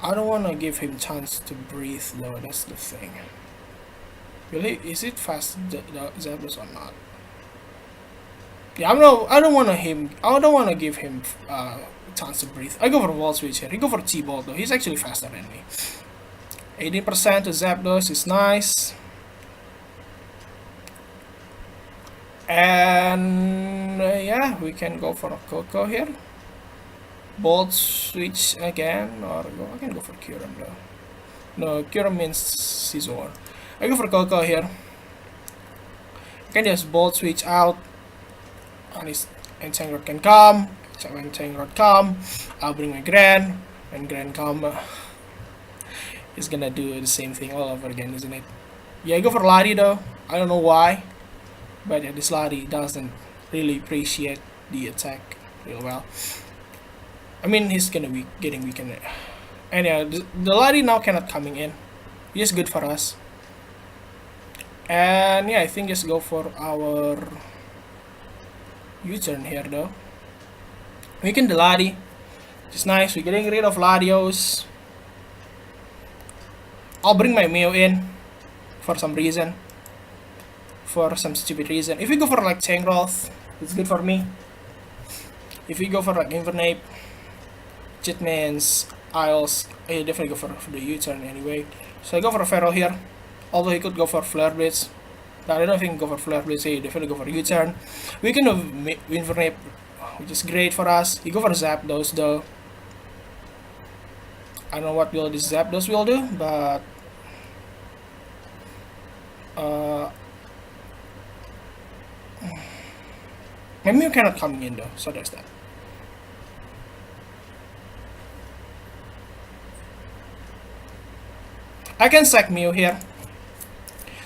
I don't want to give him chance to breathe though. That's the thing. Really, is it fast Zapdos or not? Yeah, I don't want to give him chance to breathe. I go for Wall Switch here. He go for T-Ball though. He's actually faster than me. 18% to Zapdos is nice. And yeah, we can go for a Coco here. Bolt Switch again, or I can go for Kyurem though. No, Kyurem means Scizor. I go for Coco here. I can just Bolt Switch out. And Tangrowth can come. So when Tangrowth come, I'll bring my Gren. When Gren come, he's gonna do the same thing all over again, isn't it? Yeah, I go for Lari though. I don't know why, but yeah, this Lari doesn't really appreciate the attack real well. I mean, he's gonna be getting weakened. And yeah, the Lari now cannot coming in. He's good for us. And yeah, I think just go for our U-turn here though. We can do Lari. It's nice. We're getting rid of Larios. I'll bring my Mew in for some reason. For some stupid reason. If we go for like Tangrowth, it's good for me. If we go for like Infernape, Jitmans, Isles, I definitely go for the U-turn anyway. So I go for a Feral here. Although he could go for Flare Blitz. But I don't think go for Flare Blitz, he definitely go for U-turn. We can do Infernape, which is great for us. You go for Zapdos though. I don't know what will this Zapdos will do, but my Mew cannot come in though, so there's that. I can sack Mew here.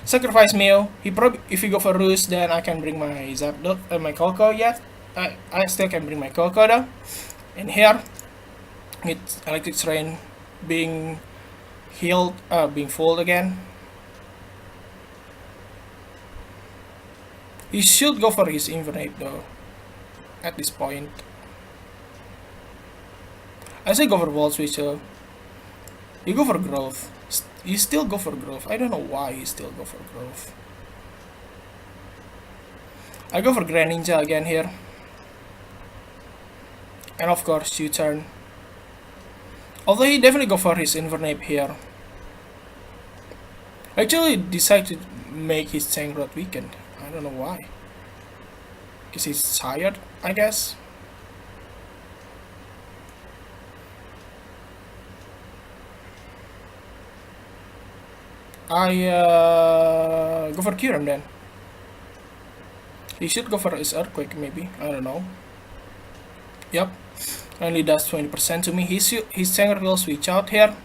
Sacrifice Mew. If you go for Roost, then I can bring my Zapdos, my Coco yet. I still can bring my Coco though. And here, with Electric Terrain being healed, being full again. He should go for his Infernape though. At this point, I say go for Volt Switch though. You go for Growth. You still go for Growth. I don't know why you still go for Growth. I go for Greninja again here. And of course, U-turn. Although he definitely go for his Infernape here. Actually decided to make his Tangrowth weakened. I don't know why. Because he's tired, I guess. I go for Kyurem then. He should go for his Earthquake maybe. I don't know. Yep. Only does 20% to me. His Tangrowth will switch out here.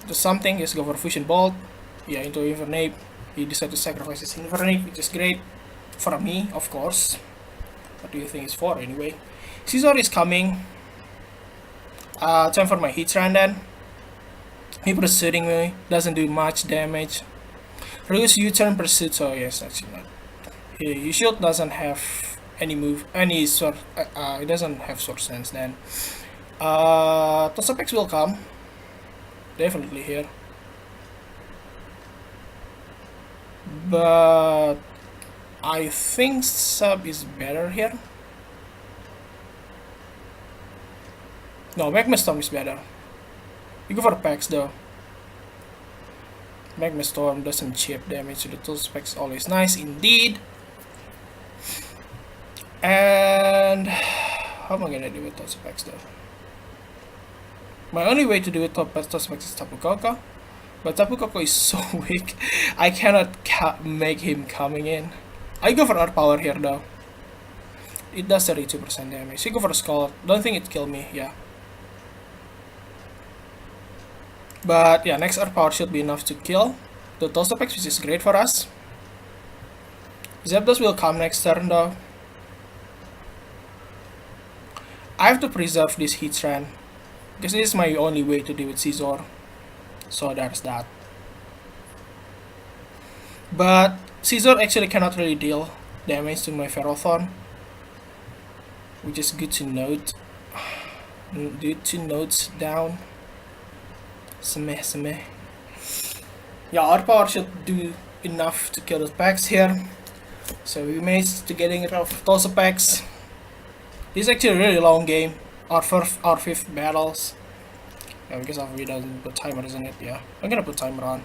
Do something. Just go for Fusion Bolt. Yeah, into Infernape. He decided to sacrifice his Infernape, which is great. For me, of course. What do you think it's for anyway? Scizor is coming. Time for my Heatran then. He pursuing me. Doesn't do much damage. Ruse U-turn pursuit. So yes, actually not. His shield doesn't have any move, any sword. It doesn't have sword sense then. Toxapex will come. Definitely here. But I think Sub is better here. No, Magma Storm is better. You go for Pax though. Magma Storm doesn't chip damage to the Toxapex, always nice indeed. And how am I gonna do with Toxapex though? My only way to do it Toxapex is Tapu Koko. But Tapu Koko is so weak, I cannot make him coming in. I go for Earth Power here though. It does 32% damage. You go for a Skull. Don't think it killed me, yeah. But yeah, next Earth Power should be enough to kill the Toxapex, which is great for us. Zapdos will come next turn though. I have to preserve this Heatran, because this is my only way to deal with Scizor. So there's that. But Scizor actually cannot really deal damage to my Ferrothorn, which is good to note. Good to note down. Semeh. Yeah, our power should do enough to kill the packs here. So we managed to getting rid of Toxapex. This is actually a really long game. Our fifth battles. Yeah, because we doesn't put timer, isn't it? Yeah, I'm gonna put timer on.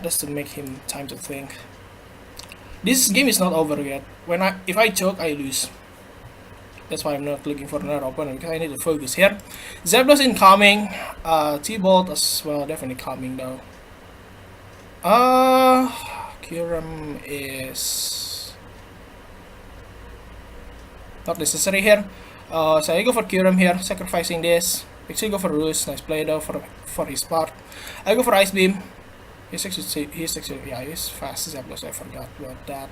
Just to make him time to think. This game is not over yet. If I choke, I lose. That's why I'm not looking for another opponent, because I need to focus here. Zapdos incoming. T-Bolt as well, definitely coming though. Kyurem is not necessary here. So I go for Kyurem here, sacrificing this. Actually go for Ruse, nice play though for his part. I go for Ice Beam. He's actually yeah, he's fast Zapdos, I forgot about that.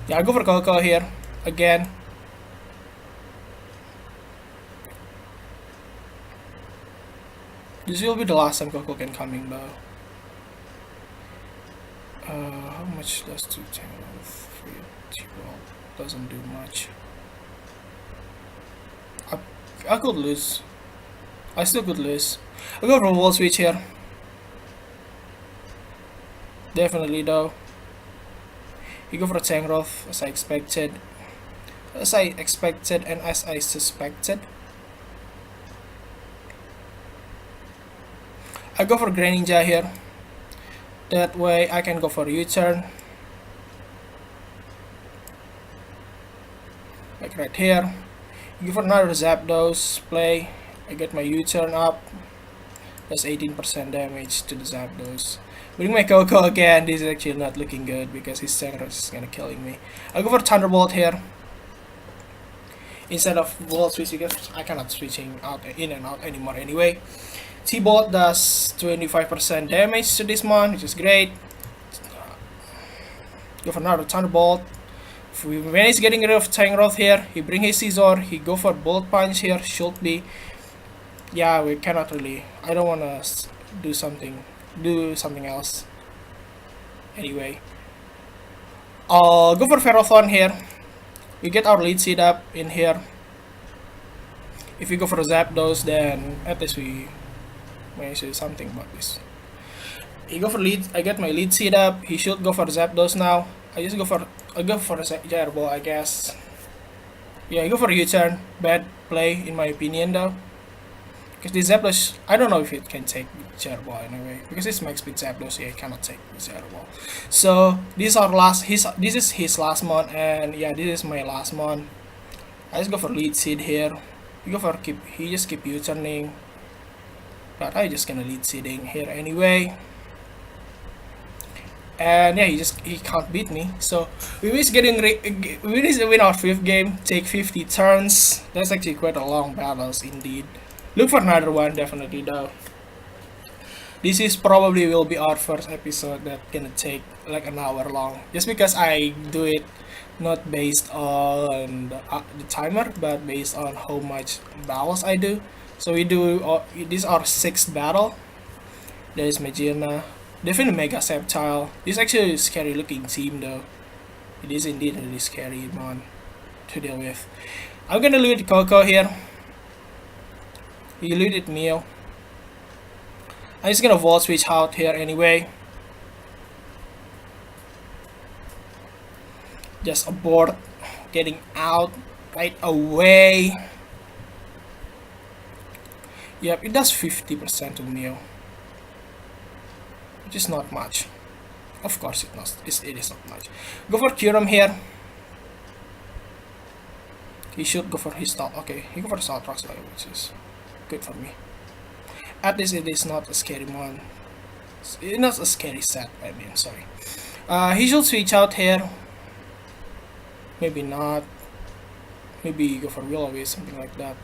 Yeah, I go for Koko here again. This will be the last time Koko can come in though. How much does 2 tangle with 3? Well, doesn't do much. I could lose. I still could lose. I go for Wall Switch here. Definitely though. You go for a Tangrowth as I expected. And as I suspected. I go for Greninja here. That way I can go for U-turn. Like right here. You go for another Zapdos play. I get my U-turn up. That's 18% damage to the Zapdos. Bring my Koko again. This is actually not looking good because his Tangrowth is gonna killing me. I go for Thunderbolt here instead of Volt Switch because I cannot switching out in and out anymore anyway. T-Bolt does 25% damage to this mon, which is great. Go for another Thunderbolt. If we manage getting rid of Tangrowth here, he bring his Scizor, he go for Bolt Punch here, should be. Yeah, we cannot really. I don't wanna do something else. Anyway, I'll go for Ferrothorn here. We get our lead seed up in here. If we go for Zapdos, then at least we may say something about this. He go for lead. I get my lead seed up. He should go for Zapdos now. I go for a Gyro Ball, I guess. Yeah, go for U-turn. Bad play in my opinion though. Because the Zapdos, I don't know if it can take Zero Ball anyway. Because it's max speed Zapdos, yeah, it cannot take Zero Ball. So this is his last mon, and yeah, this is my last mon. I just go for lead seed here. He just keep U-turning. But I just gonna lead seeding here anyway. And yeah, he can't beat me. So we need to win our 5th game, take 50 turns. That's actually quite a long battles indeed. Look for another one definitely though. This is probably will be our first episode that gonna take like an hour long. Just because I do it not based on the timer, but based on how much battles I do. So we do this is our 6th battle. There is Magina. Definitely Mega Sceptile. This is actually a scary looking team though. It is indeed really scary man to deal with. I'm gonna lead Coco here. You lead it Mio. I'm just gonna Volt Switch out here anyway. Just abort. Getting out right away. Yep, it does 50% to Mio. Which is not much. Of course it is not much. Go for Kyurem here. He should go for his top. Okay, he go for Salt Rocks, which is good for me. At least it is not a scary one. It's not a scary set, I mean, sorry. He should switch out here. Maybe not. Maybe go for Will-O-Wisp, something like that.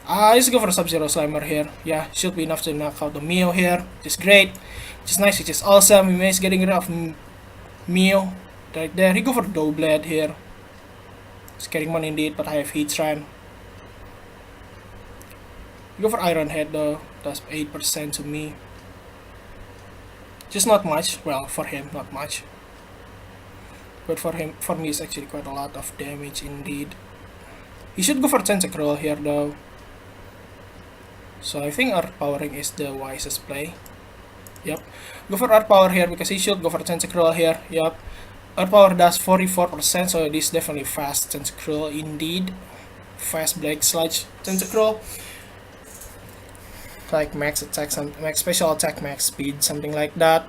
Let's go for Subzero Slimer here. Yeah, should be enough to knock out the Mio here. Which is great. Which is nice, which is awesome. We managed getting rid of Mio. Right there. He go for Doublade here. Scary one indeed, but I have Heatran. Go for Iron Head though. Does 8% to me. Just not much. Well, for him, not much. But for me, it's actually quite a lot of damage indeed. He should go for Tentacruel here though. So I think Earth Powering is the wisest play. Yep. Go for Earth Power here because he should go for Tentacruel here. Yep. Earth Power does 44%, so it is definitely fast Tentacruel indeed. Fast Blade Sludge Tentacruel. Like max attack, max special attack, max speed, something like that.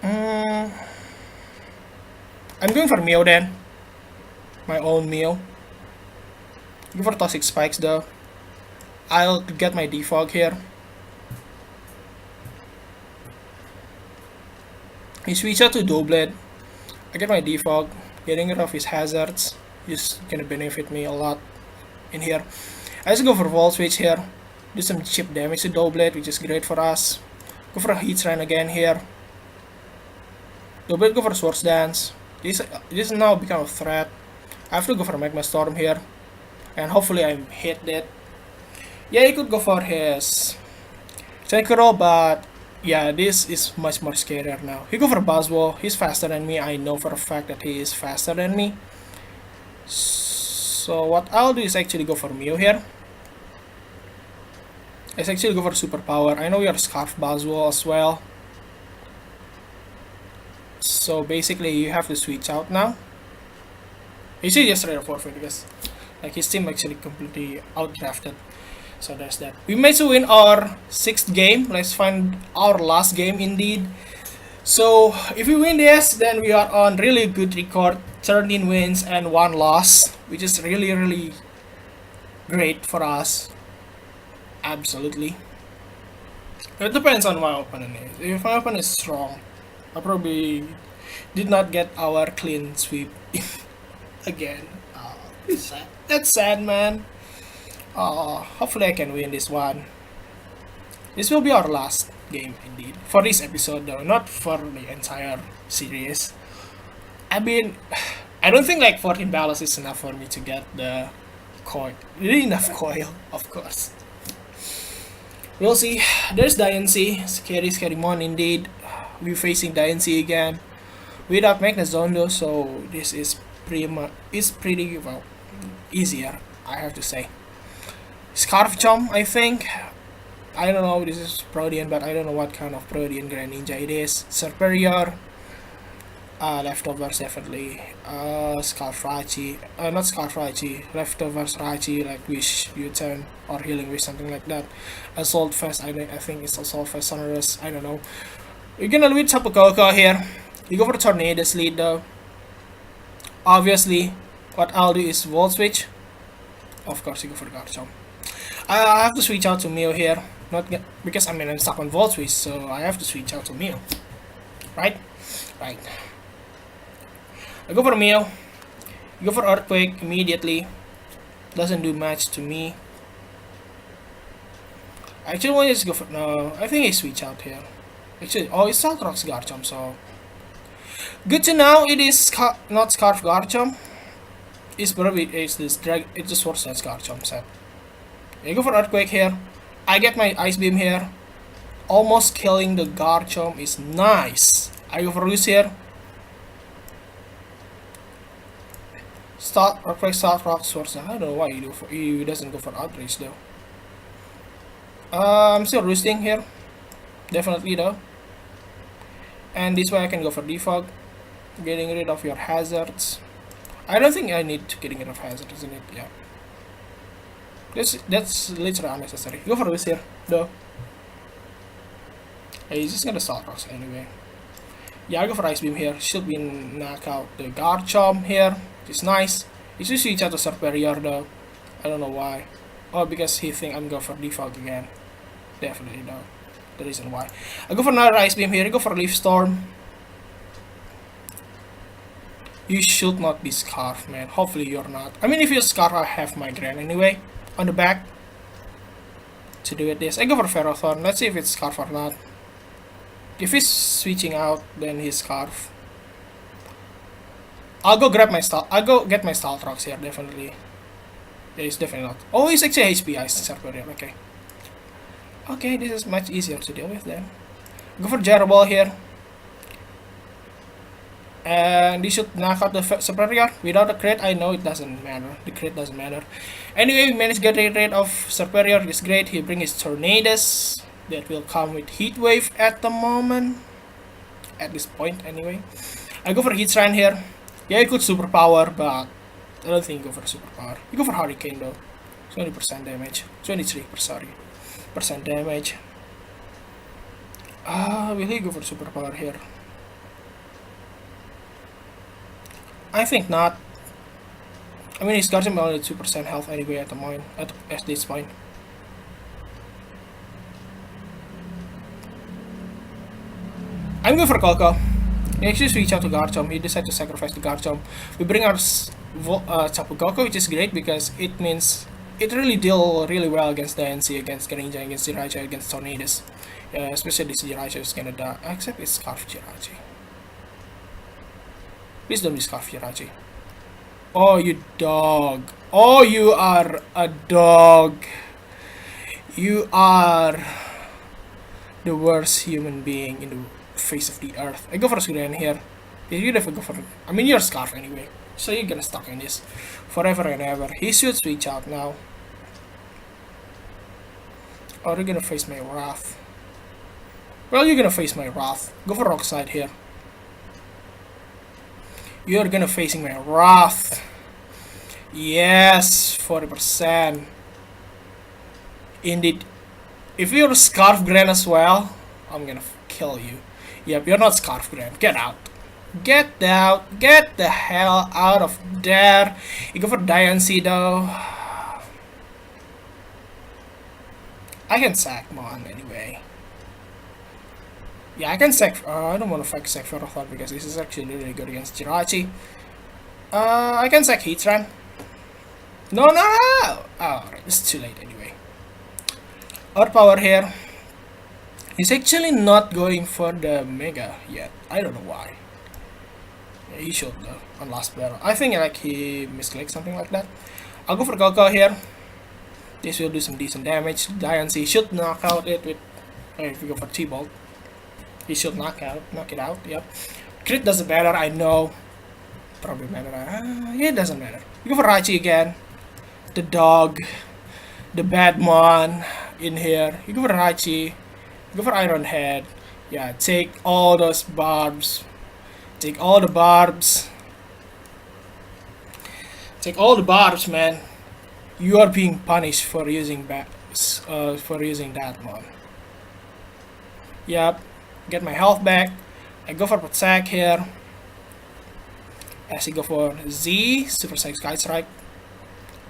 I'm going for Mio then. My own Mio. Go for Toxic Spikes though. I'll get my Defog here. He switch out to Doublade. I get my Defog. Getting rid of his hazards is gonna benefit me a lot in here. I just go for Volt Switch here. Do some chip damage to Doublade, which is great for us. Go for a Heatran again here. Doublade go for Swords Dance. This now become a threat. I have to go for Magma Storm here. And hopefully I hit that. Yeah, he could go for his Tentacruel, but yeah, this is much more scarier now. He go for Buzzwole. He's faster than me. I know for a fact that he is faster than me. So what I'll do is actually go for Mio here. Let's actually go for Superpower. I know we are Scarf Buzzwole as well. So basically you have to switch out now. You should just try to forfeit because like his team actually completely outdrafted. So there's that. We managed to win our 6th game. Let's find our last game indeed. So if we win this, then we are on really good record. 13 wins and 1 loss, which is really great for us. Absolutely. It depends on my opponent is. If my opponent is strong, I probably did not get our clean sweep again. It's sad. That's sad, man. Hopefully I can win this one. This will be our last game indeed. For this episode though, not for the entire series. I mean, I don't think like 14 battles is enough for me to get the coil. Really enough coil, of course. We'll see. There's Diancie. Scary mon indeed. We're facing Diancie again. Without Magnezone though, so this is pretty well easier, I have to say. Scarf Chomp, I think. I don't know, this is Protean, but I don't know what kind of Protean Greninja it is. Superior. Leftovers definitely. Scarf Rachi. Not Scarf Rachi. Leftovers Rachi, like Wish U-turn or Healing Wish, something like that. Assault Fest. I think it's Assault Fest Sonorous. I don't know. You're gonna lead Tapu Koko here. You go for the Tornadoes lead though. Obviously, what I'll do is Volt Switch. Of course, you go for the Garchomp. I have to switch out to Mew here. Because I'm stuck on Volt Switch, so I have to switch out to Mew. Right? Right. I go for Mew. You go for Earthquake immediately. Doesn't do much to me. Actually, want to just go for no. I think I switch out here. Actually, oh, it's Saltrox Garchomp, so good to know. It is not Scarf Garchomp. It's probably it's this drag. It's the Sword Dance Garchomp set. I go for Earthquake here. I get my Ice Beam here. Almost killing the Garchomp is nice. I go for Roost here. Earthquake, Start Rock, Sword Dance. I don't know why he doesn't go for Outrage though. I'm still roosting here. Definitely though. And this way I can go for Defog. Getting rid of your hazards. I don't think I need to getting rid of hazards, isn't it? Yeah. That's literally unnecessary. Go for this here, though. Hey, he's just gonna Salt Rocks anyway. Yeah, I go for Ice Beam here. Should be knock out the Garchomp here. It's nice. He should switch out to Superior though. I don't know why. Oh, because he think I'm going for Defog again. Definitely no. The reason why. I go for another Ice Beam here. I go for Leaf Storm. You should not be Scarf, man. Hopefully you're not. I mean, if you're Scarf, I have Migraine anyway. On the back. To do with this. I go for Ferrothorn. Let's see if it's Scarf or not. If he's switching out, then he's Scarf. I'll go grab my Stall. I'll go get my Staltrox here, definitely. Yeah, he's definitely not. Oh, he's actually HP Ice Superior. Okay. Okay, this is much easier to deal with then. Go for Gyro Ball here. And he should knock out the Superior without a crit. I know it doesn't matter. The crit doesn't matter. Anyway, we managed to get rid of Superior. It's great. He brings his Tornadoes. That will come with Heat Wave at the moment. At this point, anyway. I go for Heat Shrine here. Yeah, you could Superpower, but I don't think you go for Superpower. You go for Hurricane though. 20% damage. 23%, sorry. Percent damage. Will he go for Superpower here? I think not. I mean, he's got him only 2% health anyway at the moment. At this point. I'm going for Coco. He actually switch out to Garchomp. He decided to sacrifice the Garchomp. We bring our Tapu Koko, which is great because it means it really deal really well against the NC, against Greninja, against Jirachi, against Tornadoes. Especially this Jirachi is gonna die. Except it's Scarf Jirachi. Please don't be Scarf Jirachi. Oh, you dog. Oh, you are a dog. You are the worst human being in the face of the earth. I go for a Sudan here. You never go for. I mean, you're a Scarf anyway, so you're gonna stuck in this forever and ever. He should switch out now. Or you're gonna face my Wrath. Well, you're gonna face my Wrath. Go for Rock Slide here. You're gonna facing my Wrath. Yes, 40%. Indeed. If you're a Scarf Gran as well, I'm gonna kill you. Yep, you're not Scarf Gran. Get out. Get out. Get the hell out of there. You go for Diancie though. I can sack Mon anyway. Yeah, I can sack. I don't want to sack Ferrothorn because this is actually really good against Jirachi. I can sack Heatran. No, no, no! Alright, it's too late anyway. Earth Power here. He's actually not going for the Mega yet. I don't know why. Yeah, he should though on last battle. I think like he misclicked something like that. I'll go for Coco here. This will do some decent damage. Diancie should knock out it with. If we go for T-Bolt, he should knock it out. Yep. Crit doesn't matter. I know. Probably matter. Yeah, it doesn't matter. You go for Raichi again. The dog, the bad mon in here. You go for Raichi. You go for Iron Head. Yeah, take all those barbs. Take all the barbs. Take all the barbs, man. You are being punished for using that one. Yep. Get my health back. I go for Protect here. As I go for Z, Super Sky Strike.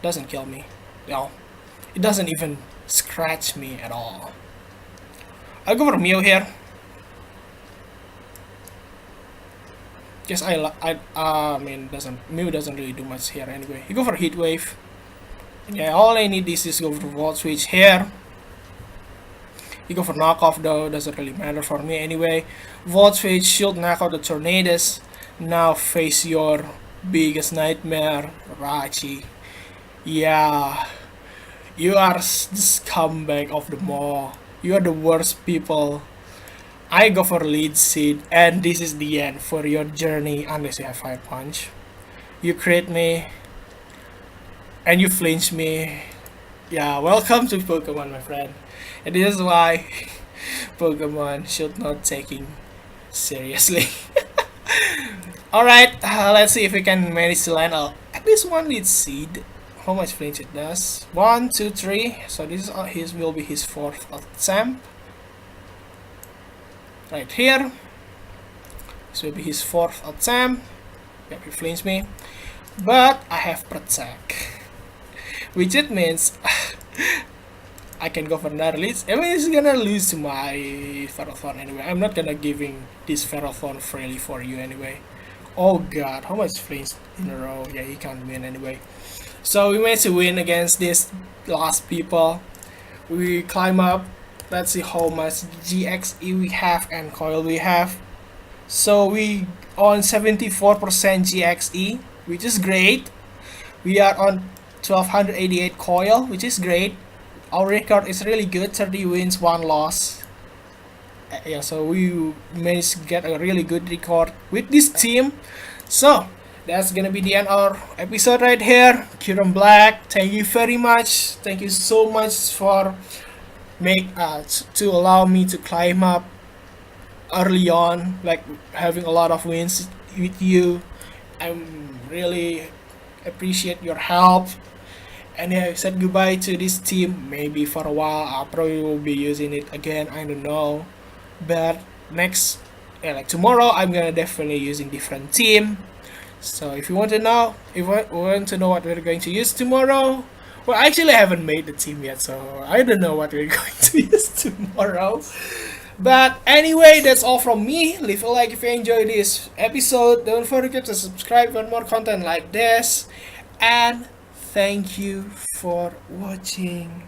Doesn't kill me. No. It doesn't even scratch me at all. I go for Mew here. Guess I mean Mew doesn't really do much here anyway. You go for Heat Wave. Yeah, all I need is to go for Volt Switch here. You go for Knockoff though, doesn't really matter for me anyway. Volt Switch, Shield, knock out the Tornadoes. Now face your biggest nightmare, Rachi. Yeah, you are the scumbag of the mall. You are the worst people. I go for Lead Seed, and this is the end for your journey unless you have Fire Punch. You crit me, and you flinch me. Yeah, welcome to Pokemon, my friend. And this is why Pokemon should not taking seriously. Alright, let's see if we can manage to land at least one Lead Seed. How much flinch it does? 1, 2, 3. So this is his will be his 4th attempt. Right here. This will be his 4th attempt. Yep, he flinched me. But I have Protect. Which it means I can go for another lead. I mean, it's gonna lose to my Ferrothorn anyway. I'm not gonna giving this Ferrothorn freely for you anyway. Oh god, how much flinch in a row? Yeah, he can't win anyway. So we managed to win against these last people. We climb up. Let's see how much GXE we have and coil we have. So we on 74% GXE, which is great. We are on 1288 coil, which is great. Our record is really good, 30 wins, 1 loss. Yeah, so we managed to get a really good record with this team. So that's gonna be the end of our episode right here. Kyurem Black, thank you very much. Thank you so much for to allow me to climb up early on, like having a lot of wins with you. I'm really appreciate your help. And yeah, I said goodbye to this team. Maybe for a while I probably will be using it again, I don't know. But next, yeah, like tomorrow, I'm gonna definitely using different team. So if you want to know, what we're going to use tomorrow, well, actually I haven't made the team yet, so I don't know what we're going to use tomorrow. But anyway, that's all from me. Leave a like if you enjoyed this episode. Don't forget to subscribe for more content like this. And thank you for watching.